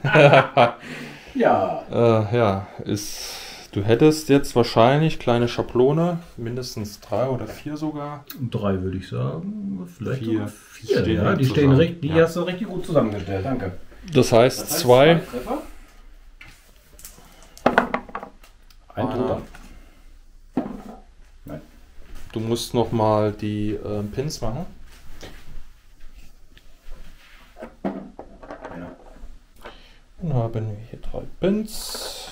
Ja. Ja, du hättest jetzt wahrscheinlich kleine Schablone, mindestens 3 oder 4 sogar. 3 würde ich sagen. Vielleicht 4. sogar 4. Stehen Ja, halt die stehen zusammen. recht, die Ja. hast du richtig gut zusammengestellt. Danke. Das heißt 2. Treffer. Ein Einer. Toter. Du musst nochmal die Pins machen. Einer. Dann haben wir hier 3 Pins.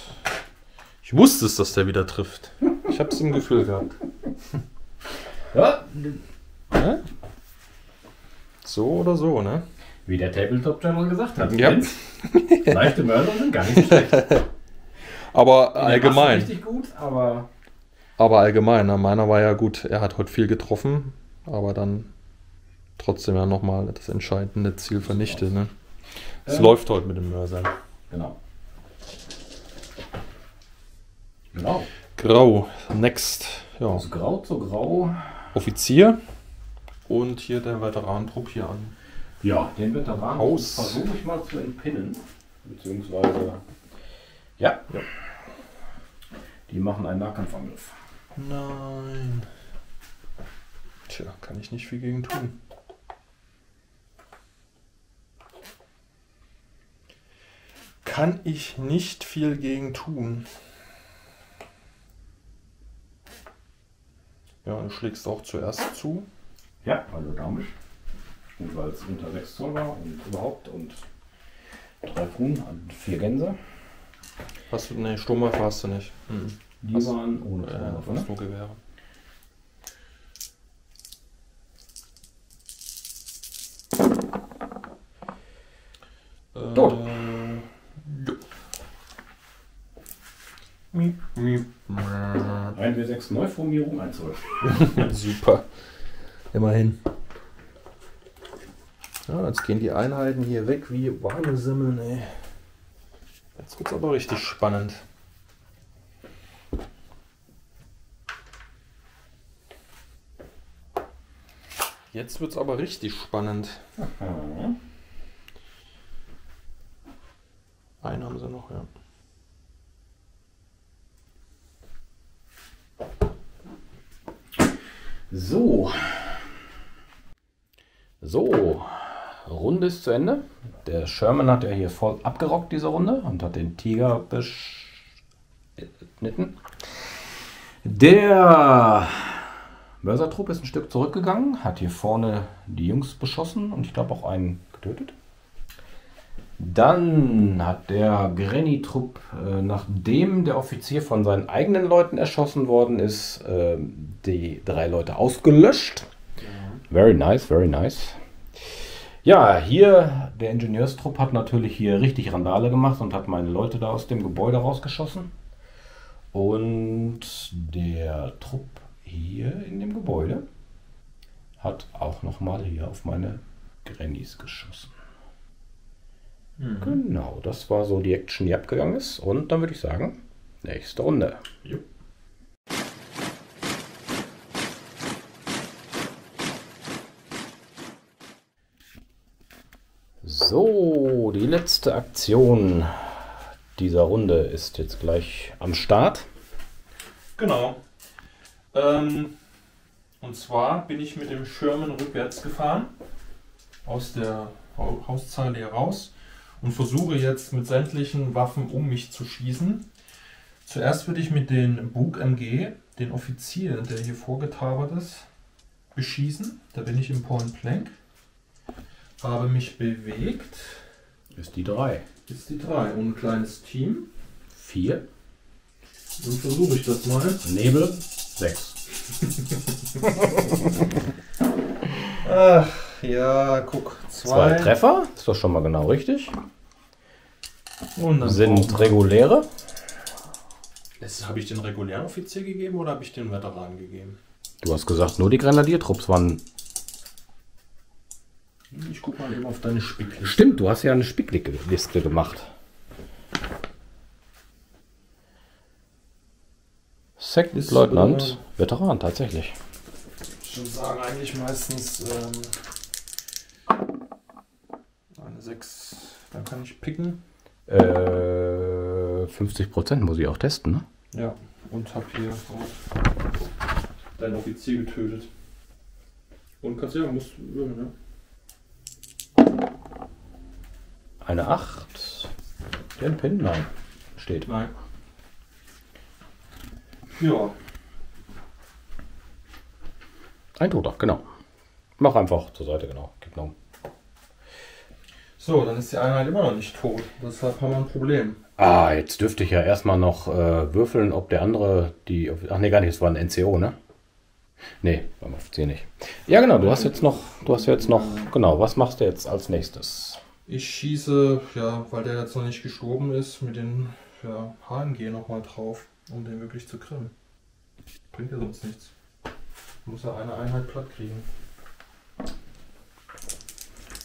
Ich wusste es, dass der wieder trifft. Ich habe es im Gefühl gehabt. Ja, Ja? So oder so, ne? wie der Tabletop-Channel gesagt hat. Ja. Leichte Mörder sind gar nicht so schlecht. Aber Der allgemein. macht richtig gut, aber Aber allgemein, ne? Meiner war ja gut. Er hat heute viel getroffen, aber dann trotzdem ja nochmal das entscheidende Ziel vernichtet. Ne? Es läuft heute mit dem Mörser. genau. Genau. Grau, next. Ja. Aus Grau zu Grau. Offizier. Und hier der Veteranentrupp hier an. Ja, den Veteranen Haus. versuche ich mal zu entpinnen. Beziehungsweise. Ja. Ja. Die machen einen Nahkampfangriff. Nein. Tja, kann ich nicht viel gegen tun. Kann ich nicht viel gegen tun. Ja, du schlägst auch zuerst zu. Ja, also damisch. Und weil es unter 6 Zoll war und überhaupt und 3 Huhn und 4 Gänse. Hast du, ne, Sturmwaffe hast du nicht. Mhm. Die waren ohne Sturmwaffe, hast nur Gewehre. Tot. Ja. Miep, miep. 1W6 Neuformierung, 1 Zoll. Super. Immerhin. Ja, jetzt gehen die Einheiten hier weg wie warme Semmeln, ey. Jetzt wird's aber richtig spannend. Jetzt wird's aber richtig spannend. Einen haben sie noch, ja. So. So. Runde ist zu Ende. Der Sherman hat ja hier voll abgerockt, diese Runde, und hat den Tiger beschnitten. Der Mörsertrupp ist ein Stück zurückgegangen, hat hier vorne die Jungs beschossen und ich glaube auch einen getötet. Dann hat der Granny-Trupp, nachdem der Offizier von seinen eigenen Leuten erschossen worden ist, die 3 Leute ausgelöscht. Very nice, very nice. Ja, hier der Ingenieurstrupp hat natürlich hier richtig Randale gemacht und hat meine Leute da aus dem Gebäude rausgeschossen. Und der Trupp hier in dem Gebäude hat auch nochmal hier auf meine Grannies geschossen. Mhm. Genau, das war so die Action, die abgegangen ist. Und dann würde ich sagen, nächste Runde. Jo. So, die letzte Aktion dieser Runde ist jetzt gleich am Start. Genau. Und zwar bin ich mit dem Sherman rückwärts gefahren, aus der Hauszeile hier raus, und versuche jetzt mit sämtlichen Waffen um mich zu schießen. Zuerst würde ich mit den Bug MG den Offizier, der hier vorgetabert ist, beschießen. Da bin ich im Point Blank. Habe mich bewegt. Ist die 3. Ist die 3 und ein kleines Team. 4. Dann versuche ich das mal. Nebel 6. Ach, ja, guck. 2 Treffer, ist doch schon mal genau richtig. Und dann sind reguläre. Habe ich den regulären Offizier gegeben oder habe ich den Veteran gegeben? Du hast gesagt, nur die Grenadiertrupps waren. Ich guck mal eben auf deine Spickliste. Stimmt, du hast ja eine Spickliste gemacht. Second Leutnant, Veteran, tatsächlich. Ich würde sagen, eigentlich meistens eine 6. Da kann ich picken. 50% muss ich auch testen, ne? Ja, und habe hier deinen Offizier getötet. Und kannst ja, musst ne? Eine 8. Den Pin? Nein. Steht. Nein. Ja. Ein Toter, genau. Mach einfach zur Seite, genau. Genau. So, dann ist die Einheit immer noch nicht tot. Deshalb haben wir ein Problem. Ah, jetzt dürfte ich ja erstmal noch würfeln, ob der andere die. Ach nee, gar nicht, es war ein NCO, ne? Nee, beim Offizier nicht. Ja, genau, du hast jetzt noch. Genau, was machst du jetzt als nächstes? Ich schieße, ja, weil der jetzt noch nicht gestorben ist, mit den HMG nochmal drauf, um den wirklich zu kriegen. Bringt ja sonst nichts. Muss er eine Einheit platt kriegen.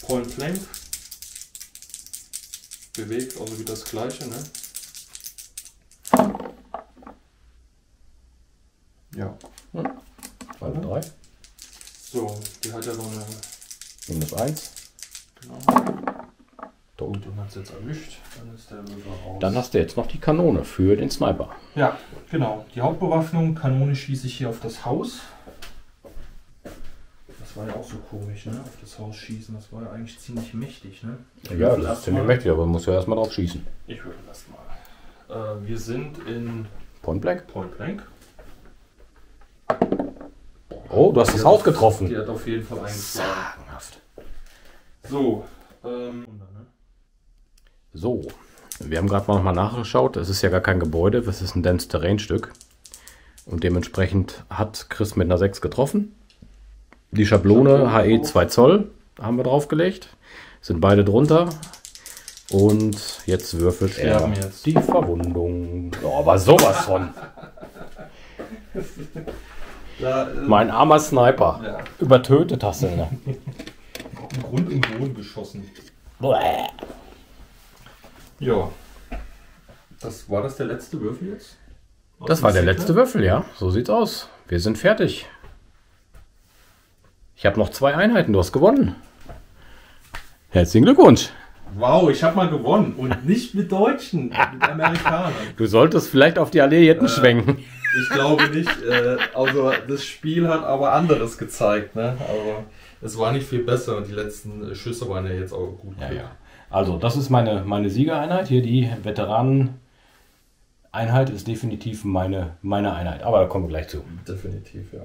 Point Flank. Bewegt, also wie das gleiche, ne? Ja. Weiter 3. So, die hat ja noch eine. -1. Genau. Tot. Gut, den hat es jetzt erwischt. Dann ist der Würfel raus. Dann hast du jetzt noch die Kanone für den Sniper. Ja, genau. Die Hauptbewaffnung, Kanone schieße ich hier auf das Haus. Das war ja auch so komisch, ne? Auf das Haus schießen, das war ja eigentlich ziemlich mächtig, ne? Ja, das ist ziemlich mächtig, aber man muss ja erstmal drauf schießen. Ich würde das mal. Wir sind in Point Blank. Point Blank. Oh, du hast das Haus getroffen. Die hat auf jeden Fall eingeschlagen. Sagenhaft. So, So, wir haben gerade mal nachgeschaut. Es ist ja gar kein Gebäude, es ist ein Dense Terrain Stück. Und dementsprechend hat Chris mit einer 6 getroffen. Die Schablone HE 2 Zoll haben wir draufgelegt. Sind beide drunter. Und jetzt würfelt er Sterben jetzt. die Verwundung. Oh, aber sowas von. Mein armer Sniper. Ja. Übertötet hast du, ne? Grund im Boden geschossen. Bäh. Ja. War das der letzte Würfel jetzt? Das war der letzte Würfel, ja. So sieht's aus. Wir sind fertig. Ich habe noch 2 Einheiten. Du hast gewonnen. Herzlichen Glückwunsch. Wow, ich habe mal gewonnen. Und nicht mit Deutschen, mit Amerikanern. Du solltest vielleicht auf die Alliierten schwenken. Ich glaube nicht. Also das Spiel hat aber anderes gezeigt. Ne? Aber es war nicht viel besser. Und die letzten Schüsse waren ja jetzt auch gut. Ja, ja. Also, das ist meine Siegereinheit. Hier die Veteranen-Einheit ist definitiv meine Einheit. Aber da kommen wir gleich zu. Definitiv, ja.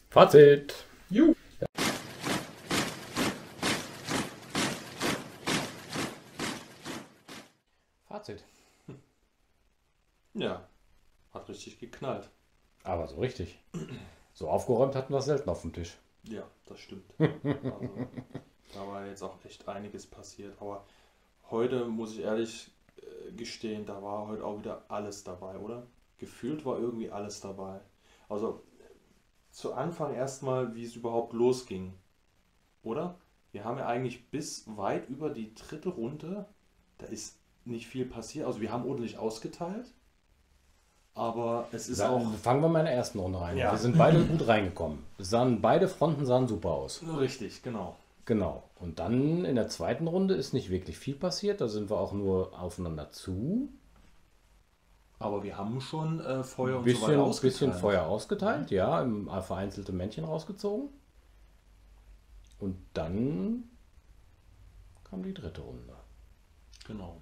Fazit. Juhu. Fazit. Ja, hat richtig geknallt. Aber so richtig. So aufgeräumt hatten wir es selten auf dem Tisch. Ja, das stimmt. Also, da war jetzt auch echt einiges passiert. Aber heute muss ich ehrlich gestehen, da war heute auch wieder alles dabei, oder? Gefühlt war irgendwie alles dabei. Also zu Anfang erstmal, wie es überhaupt losging, oder? Wir haben ja eigentlich bis weit über die 3. Runde, da ist nicht viel passiert. Also wir haben ordentlich ausgeteilt, aber es ist auch... Fangen wir mal in der ersten Runde rein. Ja. Wir sind beide gut reingekommen. Beide Fronten sahen super aus. Richtig, genau. Genau. Und dann in der zweiten Runde ist nicht wirklich viel passiert. Da sind wir auch nur aufeinander zu. Aber wir haben schon Feuer und so weiter Bisschen ausgeteilt. Feuer ausgeteilt, ja, vereinzelte Männchen rausgezogen. Und dann kam die 3. Runde. Genau.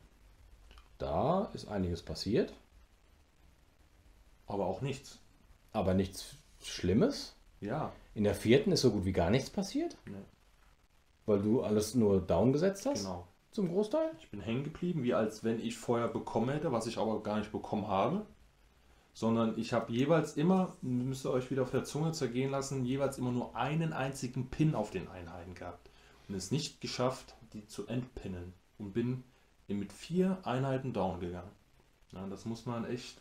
Da ist einiges passiert, Aber auch nichts. aber nichts Schlimmes. Ja. In der 4. ist so gut wie gar nichts passiert, Nee. weil du alles nur down gesetzt hast, Genau. zum Großteil. Ich bin hängen geblieben, wie als wenn ich Feuer bekommen hätte, was ich aber gar nicht bekommen habe. Sondern ich habe jeweils immer, müsst ihr euch wieder auf der Zunge zergehen lassen, jeweils immer nur einen einzigen Pin auf den Einheiten gehabt. Und es nicht geschafft, die zu entpinnen. Und bin mit 4 Einheiten down gegangen. Ja, das muss man echt...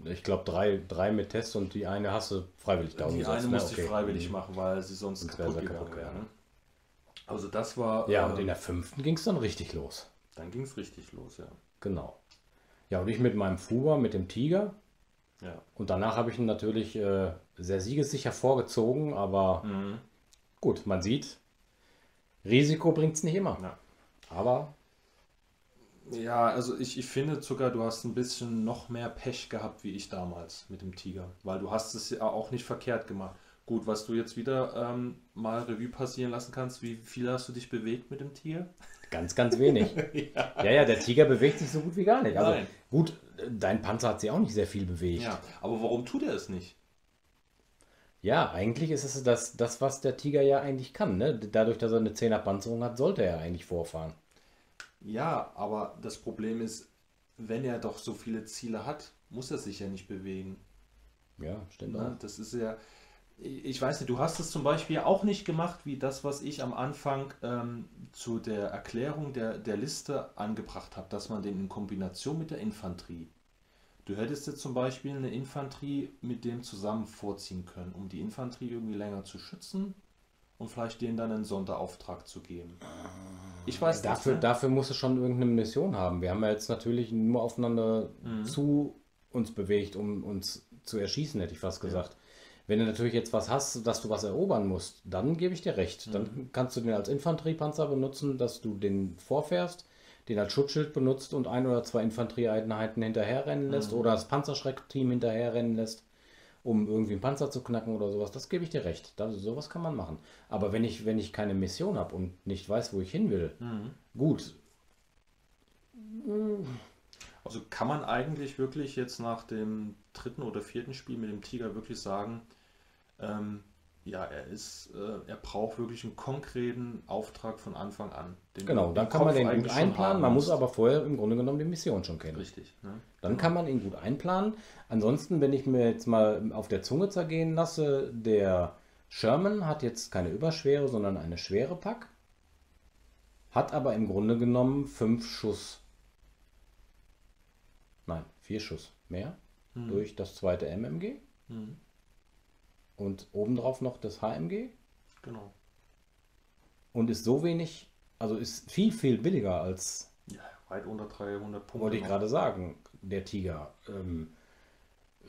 Ich glaube 3 mit Test und die eine hast du freiwillig down Die gesetzt. eine ne? musste ich Okay. freiwillig machen, weil sie sonst Sonst wäre kaputt sie gegangen kaputt wäre. gegangen. Ne? Also das war... Ja, und in der 5. ging es dann richtig los. dann ging es richtig los, ja. Genau. Ja, und ich mit meinem Fuhrer, mit dem Tiger. Ja. Und danach habe ich ihn natürlich sehr siegessicher vorgezogen, aber gut, man sieht, Risiko bringt es nicht immer. Ja. Aber Ja, also ich finde sogar, du hast ein bisschen noch mehr Pech gehabt wie ich damals mit dem Tiger, weil du hast es ja auch nicht verkehrt gemacht. Gut, was du jetzt wieder mal Revue passieren lassen kannst, wie viel hast du dich bewegt mit dem Tiger? ganz, ganz wenig. ja, der Tiger bewegt sich so gut wie gar nicht. Also Nein. gut, dein Panzer hat sich auch nicht sehr viel bewegt. Ja, aber warum tut er es nicht? Ja, eigentlich ist es das, was der Tiger ja eigentlich kann. Ne? Dadurch, dass er eine 10er Panzerung hat, sollte er eigentlich vorfahren. Ja, aber das Problem ist, wenn er doch so viele Ziele hat, muss er sich ja nicht bewegen. Ja, stimmt Ne? auch. Das ist ja, ich weiß nicht, du hast es zum Beispiel auch nicht gemacht, wie das, was ich am Anfang zu der Erklärung der Liste angebracht habe, dass man den in Kombination mit der Infanterie. Du hättest jetzt zum Beispiel eine Infanterie mit dem zusammen vorziehen können, um die Infanterie irgendwie länger zu schützen und vielleicht denen dann einen Sonderauftrag zu geben. Ich weiß Dafür, nicht. Ne? dafür muss es schon irgendeine Mission haben. Wir haben ja jetzt natürlich nur aufeinander zu uns bewegt, um uns zu erschießen, hätte ich fast gesagt. Wenn du natürlich jetzt was hast, dass du was erobern musst, dann gebe ich dir recht. Dann kannst du den als Infanteriepanzer benutzen, dass du den vorfährst, den als Schutzschild benutzt und 1 oder 2 Infanterieeinheiten hinterherrennen lässt oder das Panzerschreckteam hinterherrennen lässt, um irgendwie einen Panzer zu knacken oder sowas. Das gebe ich dir recht. Sowas kann man machen. Aber wenn ich keine Mission habe und nicht weiß, wo ich hin will, gut. Also kann man eigentlich wirklich jetzt nach dem 3. oder 4. Spiel mit dem Tiger wirklich sagen, ja, er braucht wirklich einen konkreten Auftrag von Anfang an. Genau, dann kann man den gut einplanen. Man muss aber vorher im Grunde genommen die Mission schon kennen. Richtig. Ne? Dann kann man ihn gut einplanen. Ansonsten, wenn ich mir jetzt mal auf der Zunge zergehen lasse, der Sherman hat jetzt keine überschwere, sondern eine schwere Pack. Hat aber im Grunde genommen 5 Schuss. Nein, 4 Schuss mehr durch das zweite MMG. Und obendrauf noch das HMG. Genau. Und ist so wenig, also ist viel, viel billiger als, Ja, weit unter 300 Punkte. wollte ich gerade sagen, der Tiger.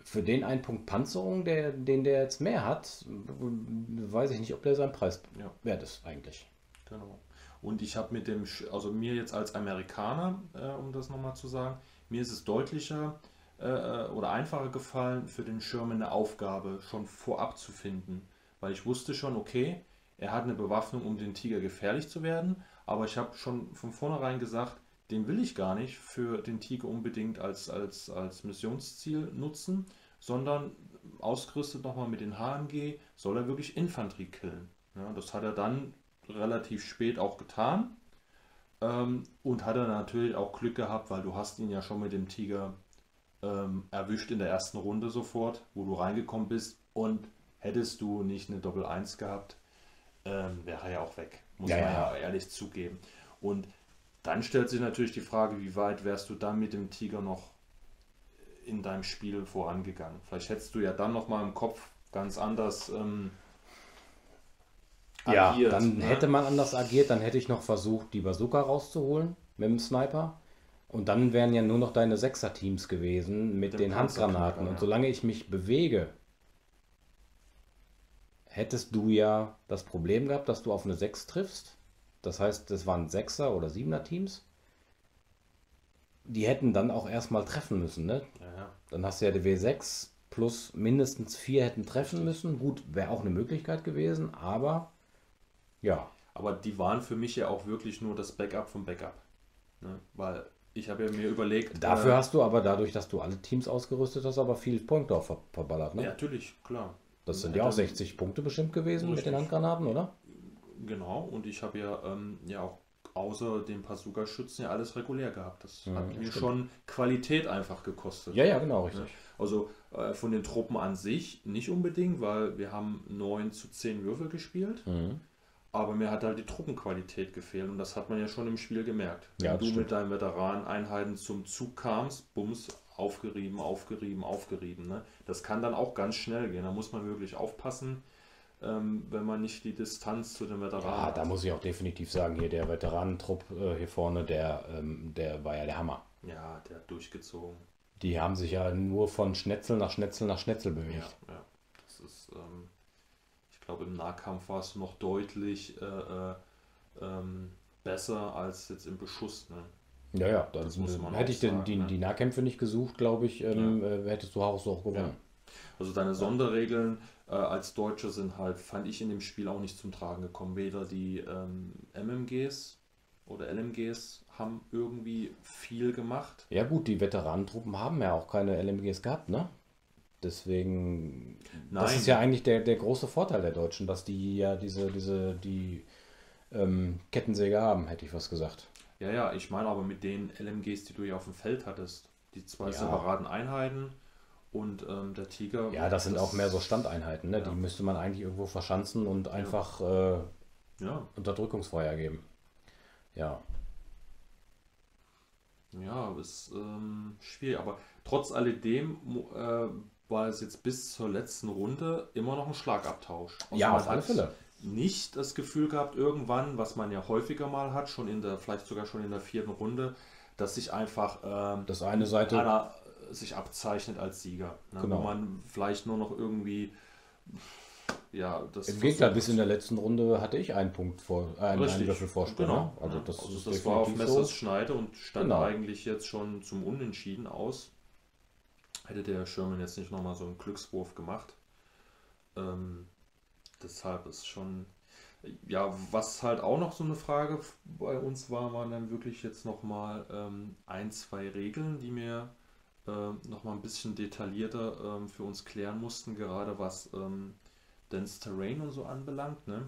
Für den 1 Punkt Panzerung, den der jetzt mehr hat, weiß ich nicht, ob der seinen Preis wert ist eigentlich. Genau. Und ich habe mit dem, also mir jetzt als Amerikaner, um das nochmal zu sagen, mir ist es deutlicher oder einfacher gefallen, für den Sherman eine Aufgabe schon vorab zu finden. Weil ich wusste schon, okay, er hat eine Bewaffnung, um den Tiger gefährlich zu werden, aber ich habe schon von vornherein gesagt, den will ich gar nicht für den Tiger unbedingt als Missionsziel nutzen, sondern ausgerüstet nochmal mit den HMG soll er wirklich Infanterie killen. Ja, das hat er dann relativ spät auch getan und hat er natürlich auch Glück gehabt, weil du hast ihn ja schon mit dem Tiger erwischt in der ersten Runde sofort, wo du reingekommen bist, und hättest du nicht eine Doppel-1 gehabt, wäre er ja auch weg, muss man ja ehrlich zugeben. Und dann stellt sich natürlich die Frage, wie weit wärst du dann mit dem Tiger noch in deinem Spiel vorangegangen? Vielleicht hättest du ja dann noch mal im Kopf ganz anders agiert. Dann hätte man anders agiert, dann hätte ich noch versucht, die Bazooka rauszuholen mit dem Sniper. Und dann wären ja nur noch deine 6er-Teams gewesen mit den Handgranaten. Und solange ich mich bewege, hättest du ja das Problem gehabt, dass du auf eine 6 triffst. Das heißt, das waren 6er- oder 7er-Teams. Die hätten dann auch erstmal treffen müssen. Ne? Ja. Dann hast du ja die W6 plus mindestens 4 hätten treffen müssen. Gut, wäre auch eine Möglichkeit gewesen, aber ja. Aber die waren für mich ja auch wirklich nur das Backup vom Backup. Ne? Weil ich habe ja mir überlegt... Dafür hast du aber dadurch, dass du alle Teams ausgerüstet hast, aber viel Punkte auch verballert. Ne? Ja, natürlich, klar. Das sind ja auch 60 Punkte bestimmt gewesen mit den Handgranaten, oder? Genau, und ich habe ja auch außer den Bazooka-Schützen ja alles regulär gehabt. Das hat mir schon Qualität einfach gekostet. Ja, genau, richtig. Also von den Truppen an sich nicht unbedingt, weil wir haben 9:10 Würfel gespielt. Aber mir hat halt die Truppenqualität gefehlt und das hat man ja schon im Spiel gemerkt. Wenn du mit deinen Veteraneneinheiten zum Zug kamst, bums, aufgerieben. Ne? Das kann dann auch ganz schnell gehen. Da muss man wirklich aufpassen, wenn man nicht die Distanz zu den Veteranen hat. Da muss ich auch definitiv sagen, hier der Veteranentrupp hier vorne, der war ja der Hammer. Ja, der hat durchgezogen. Die haben sich ja nur von Schnetzel nach Schnetzel nach Schnetzel bewegt. Ja. Das ist, ich glaube, im Nahkampf war es noch deutlich besser als jetzt im Beschuss. Ne? Ja, das muss man hätte ich sagen, die Nahkämpfe nicht gesucht, glaube ich, hättest du auch gewonnen. Ja. Also deine Sonderregeln als Deutscher sind halt, fand ich in dem Spiel auch nicht zum Tragen gekommen. Weder die MMGs oder LMGs haben irgendwie viel gemacht. Ja gut, die Veteranentruppen haben ja auch keine LMGs gehabt, ne? Deswegen, das ist ja eigentlich der große Vorteil der Deutschen, dass die ja die Kettensäge haben, hätte ich was gesagt. Ja, ich meine aber mit den LMGs, die du ja auf dem Feld hattest, die 2 separaten Einheiten und der Tiger. Ja, das sind auch mehr so Standeinheiten, ne? Die müsste man eigentlich irgendwo verschanzen und einfach Unterdrückungsfeuer geben. Ja. Ja, ist schwierig, aber trotz alledem war es jetzt bis zur letzten Runde immer noch ein Schlagabtausch. Also ja, auf alle Fälle. Nicht das Gefühl gehabt irgendwann, was man ja häufiger mal hat, vielleicht sogar schon in der 4. Runde, dass sich einfach das eine Seite einer sich abzeichnet als Sieger. Ne? Genau. Wo man vielleicht nur noch irgendwie Ja, das Im Gegenteil, bis in der letzten Runde hatte ich einen Punkt einen Richtig, Würfel Vorsprung. genau. Ne? Also das ist das war auf definitiv Messers so. Schneide und stand Genau. eigentlich jetzt schon zum Unentschieden aus. Hätte der Sherman jetzt nicht nochmal so einen Glückswurf gemacht. Deshalb ist schon, ja, was halt auch noch so eine Frage bei uns war, waren dann wirklich jetzt nochmal ein, zwei Regeln, die wir nochmal ein bisschen detaillierter für uns klären mussten, gerade was Dense Terrain und so anbelangt, ne?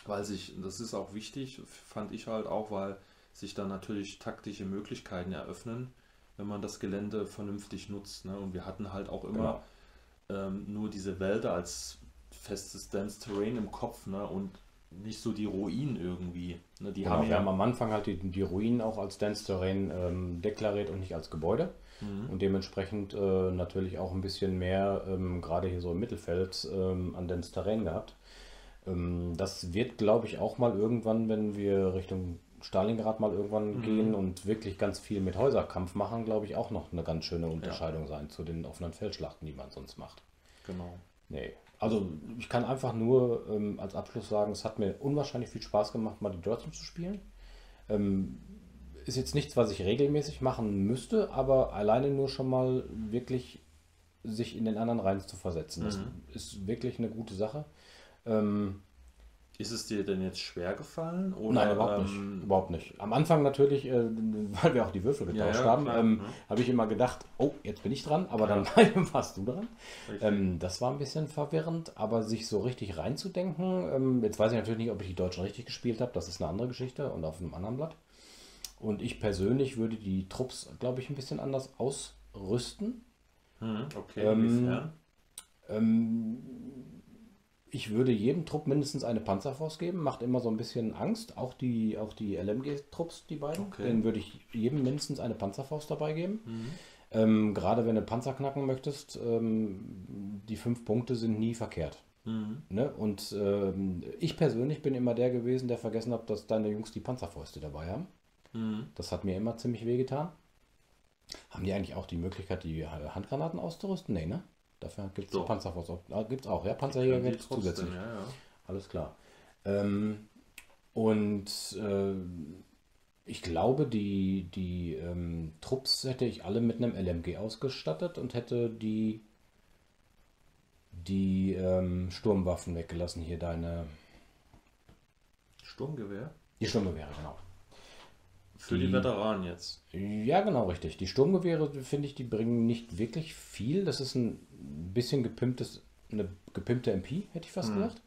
Weil das ist auch wichtig, fand ich halt auch, weil sich dann natürlich taktische Möglichkeiten eröffnen, wenn man das Gelände vernünftig nutzt, ne? Und wir hatten halt auch immer nur diese Wälder als festes Dense Terrain im Kopf, ne? Und nicht so die Ruinen irgendwie. Ne? Die Genau, haben wir ja haben am Anfang halt die Ruinen auch als Dense Terrain deklariert und nicht als Gebäude. Und dementsprechend natürlich auch ein bisschen mehr, gerade hier so im Mittelfeld, an Dense Terrain gehabt. Das wird, glaube ich, auch mal irgendwann, wenn wir Richtung Stalingrad mal irgendwann gehen und wirklich ganz viel mit Häuserkampf machen, glaube ich, auch noch eine ganz schöne Unterscheidung sein zu den offenen Feldschlachten, die man sonst macht. genau. Nee. Also ich kann einfach nur als Abschluss sagen, es hat mir unwahrscheinlich viel Spaß gemacht, mal die Deutschen zu spielen. Ist jetzt nichts, was ich regelmäßig machen müsste, aber alleine nur schon mal wirklich sich in den anderen rein zu versetzen. Das ist wirklich eine gute Sache. Ist es dir denn jetzt schwer gefallen? Oder, Nein, überhaupt nicht. Überhaupt nicht. Am Anfang natürlich, weil wir auch die Würfel getauscht haben, klar, habe ich immer gedacht, oh, jetzt bin ich dran, aber dann warst du dran. Das war ein bisschen verwirrend, aber sich so richtig reinzudenken, jetzt weiß ich natürlich nicht, ob ich die Deutschen richtig gespielt habe, das ist eine andere Geschichte und auf einem anderen Blatt. Und ich persönlich würde die Trupps, glaube ich, ein bisschen anders ausrüsten. Okay, inwiefern? Ich würde jedem Trupp mindestens eine Panzerfaust geben, macht immer so ein bisschen Angst, auch die LMG-Trupps, die beiden. Okay. Denen würde ich jedem mindestens eine Panzerfaust dabei geben. Gerade wenn du Panzer knacken möchtest, die 5 Punkte sind nie verkehrt. Ne? Und ich persönlich bin immer der gewesen, der vergessen hat, dass deine Jungs die Panzerfäuste dabei haben. Das hat mir immer ziemlich wehgetan. Haben die eigentlich auch die Möglichkeit, die Handgranaten auszurüsten? Nee, ne? Dafür gibt es Doch. Panzerfaust. Gibt es auch, ja? Panzerjäger gibt es trotzdem, zusätzlich. ja. Alles klar. Ich glaube, die Trupps hätte ich alle mit einem LMG ausgestattet und hätte die Sturmwaffen weggelassen. Hier Sturmgewehr? die Sturmgewehre, genau. Für die Veteranen jetzt. Ja, genau, richtig. Die Sturmgewehre, finde ich, die bringen nicht wirklich viel. Das ist ein bisschen eine gepimpte MP, hätte ich fast gesagt.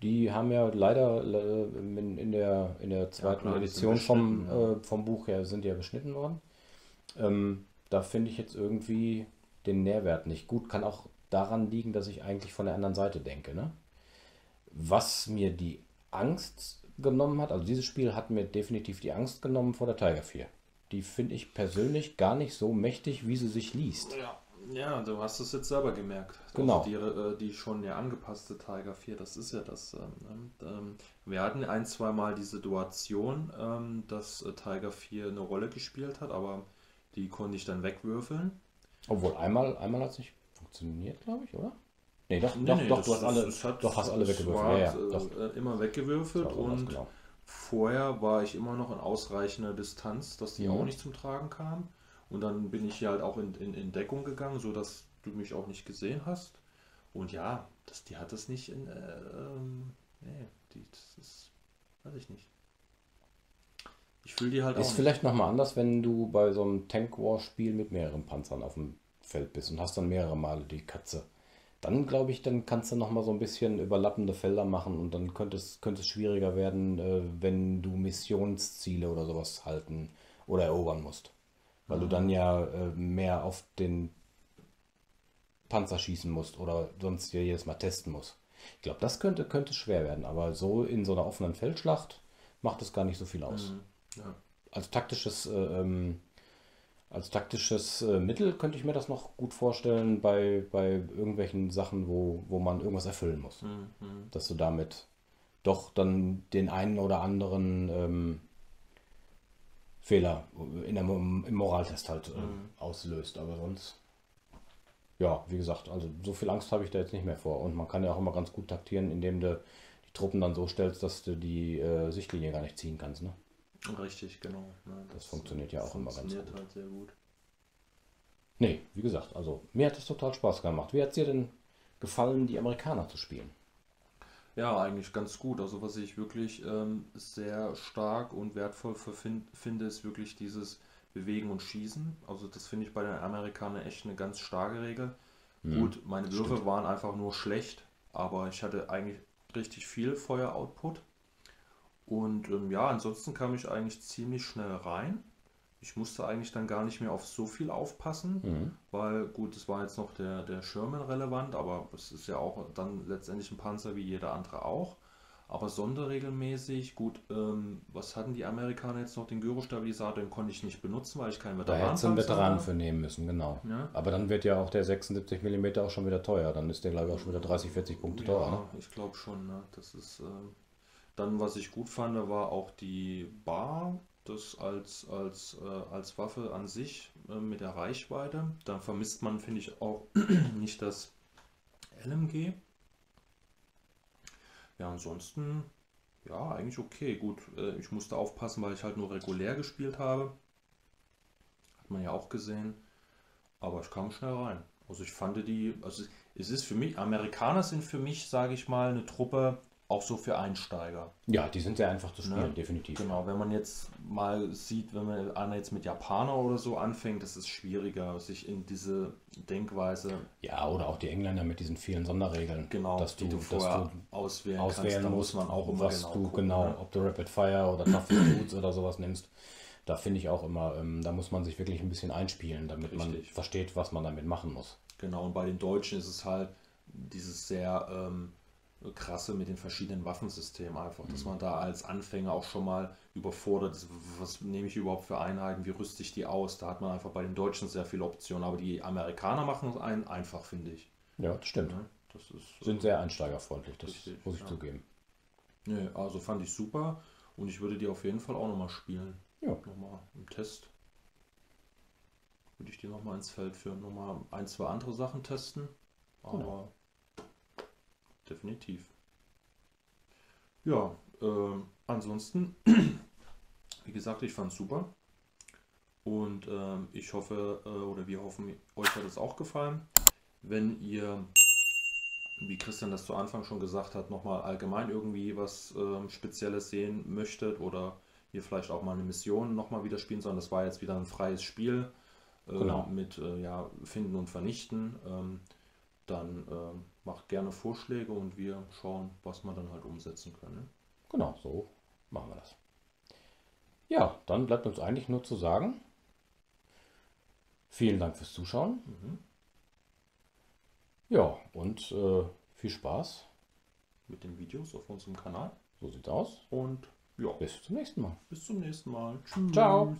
Die haben ja leider in der zweiten klar, die Edition sind beschnitten, vom Buch her sind ja beschnitten worden. Da finde ich jetzt irgendwie den Nährwert nicht gut. Kann auch daran liegen, dass ich eigentlich von der anderen Seite denke. Ne? Was mir die Angst genommen hat, also dieses Spiel hat mir definitiv die Angst genommen vor der Tiger 4. Die finde ich persönlich gar nicht so mächtig, wie sie sich liest. Ja, du hast es jetzt selber gemerkt. Genau. Also die schon ja angepasste Tiger 4, das ist ja das. Wir hatten ein, zwei Mal die Situation, dass Tiger 4 eine Rolle gespielt hat, aber die konnte ich dann wegwürfeln. Obwohl einmal hat es nicht funktioniert, glaube ich, oder? Nee, doch, du hast alle weggewürfelt. Ja, doch. Immer weggewürfelt Das war sowas, und genau. vorher war ich immer noch in ausreichender Distanz, dass die auch nicht zum Tragen kam. Und dann bin ich hier halt auch in Deckung gegangen, sodass du mich auch nicht gesehen hast. Und ja, die hat das nicht das ist, weiß ich nicht. Ich fühle die halt auch Ist nicht. vielleicht nochmal anders, wenn du bei so einem Tank-War-Spiel mit mehreren Panzern auf dem Feld bist und hast dann mehrere Male die Katze. Dann glaube ich, dann kannst du nochmal so ein bisschen überlappende Felder machen und dann könnte es schwieriger werden, wenn du Missionsziele oder sowas halten oder erobern musst. Weil du dann ja mehr auf den Panzer schießen musst oder sonst jedes Mal testen musst. Ich glaube, das könnte schwer werden, aber so in so einer offenen Feldschlacht macht es gar nicht so viel aus. Ja. Als taktisches Mittel könnte ich mir das noch gut vorstellen bei irgendwelchen Sachen, wo man irgendwas erfüllen muss. Dass du damit doch dann den einen oder anderen Fehler im Moraltest halt auslöst. Aber sonst ja, wie gesagt, also so viel Angst habe ich da jetzt nicht mehr vor. Und man kann ja auch immer ganz gut taktieren, indem du die Truppen dann so stellst, dass du die Sichtlinie gar nicht ziehen kannst. Ne? Richtig, genau. Ja, Das funktioniert ja auch immer ganz funktioniert gut. halt sehr gut. Nee, wie gesagt, also mir hat es total Spaß gemacht. Wie hat es dir denn gefallen, die Amerikaner zu spielen? Ja, eigentlich ganz gut. Also was ich wirklich sehr stark und wertvoll finde, ist wirklich dieses Bewegen und Schießen. Also das finde ich bei den Amerikanern echt eine ganz starke Regel. Gut, meine Würfe waren einfach nur schlecht, aber ich hatte eigentlich richtig viel Feuer-Output. Und ja, ansonsten kam ich eigentlich ziemlich schnell rein. Ich musste eigentlich dann gar nicht mehr auf so viel aufpassen, weil gut, es war jetzt noch der Sherman relevant, aber es ist ja auch dann letztendlich ein Panzer wie jeder andere auch. Aber sonderregelmäßig, gut, was hatten die Amerikaner jetzt noch? Den Gyrostabilisator, den konnte ich nicht benutzen, weil ich keinen Da hättest du einen Veteranenpanzer Veteran habe. für nehmen müssen, genau. Ja. Aber dann wird ja auch der 76 mm auch schon wieder teuer. Dann ist der, glaube ich, auch schon wieder 30, 40 Punkte teuer. Ne? Ja, ich glaube schon, ne? Das ist dann, was ich gut fand, war auch die Bar, das als Waffe an sich mit der Reichweite. Dann vermisst man, finde ich, auch nicht das LMG. Ja, ansonsten, ja, eigentlich okay. Gut, ich musste aufpassen, weil ich halt nur regulär gespielt habe. Hat man ja auch gesehen. Aber ich kam schnell rein. Also ich fand also es ist für mich, Amerikaner sind für mich, sage ich mal, eine Truppe auch so für Einsteiger. Ja, die sind sehr einfach zu spielen, Ne? definitiv. Genau, wenn man jetzt mal sieht, wenn man einer jetzt mit Japaner oder so anfängt, das ist schwieriger, sich in diese Denkweise Ja, oder auch die Engländer mit diesen vielen Sonderregeln. genau, dass die du dass vorher auswählen kannst, auswählen da musst, muss man auch immer was genau du gucken, genau, ne? ob du Rapid Fire oder Tough Boots oder sowas nimmst. Da finde ich auch immer, da muss man sich wirklich ein bisschen einspielen, damit man Richtig. versteht, was man damit machen muss. Genau, und bei den Deutschen ist es halt dieses sehr krasse mit den verschiedenen Waffensystemen einfach, dass man da als Anfänger auch schon mal überfordert ist, was nehme ich überhaupt für Einheiten, wie rüste ich die aus, da hat man einfach bei den Deutschen sehr viele Optionen, aber die Amerikaner machen es einen einfach, finde ich. Ja, das stimmt. Ne? Das ist, Sind sehr einsteigerfreundlich, das Richtig, muss ich ja. zugeben. nee, also fand ich super und ich würde die auf jeden Fall auch nochmal spielen. Ja. Nochmal im Test. Würde ich die nochmal ins Feld führen, nochmal ein, zwei andere Sachen testen, aber Genau. definitiv. Ja, ansonsten, wie gesagt, ich fand es super und ich hoffe, oder wir hoffen, euch hat es auch gefallen. Wenn ihr, wie Christian das zu Anfang schon gesagt hat, nochmal allgemein irgendwie was Spezielles sehen möchtet oder ihr vielleicht auch mal eine Mission nochmal wieder spielen sollen, das war jetzt wieder ein freies Spiel Genau. mit ja, Finden und Vernichten, dann macht gerne Vorschläge und wir schauen, was wir dann halt umsetzen können. Genau, so machen wir das. Ja, dann bleibt uns eigentlich nur zu sagen, vielen Dank fürs Zuschauen. Ja, und viel Spaß. Mit den Videos auf unserem Kanal So sieht's aus. und ja, Bis zum nächsten Mal. bis zum nächsten Mal. Tschüss. Ciao.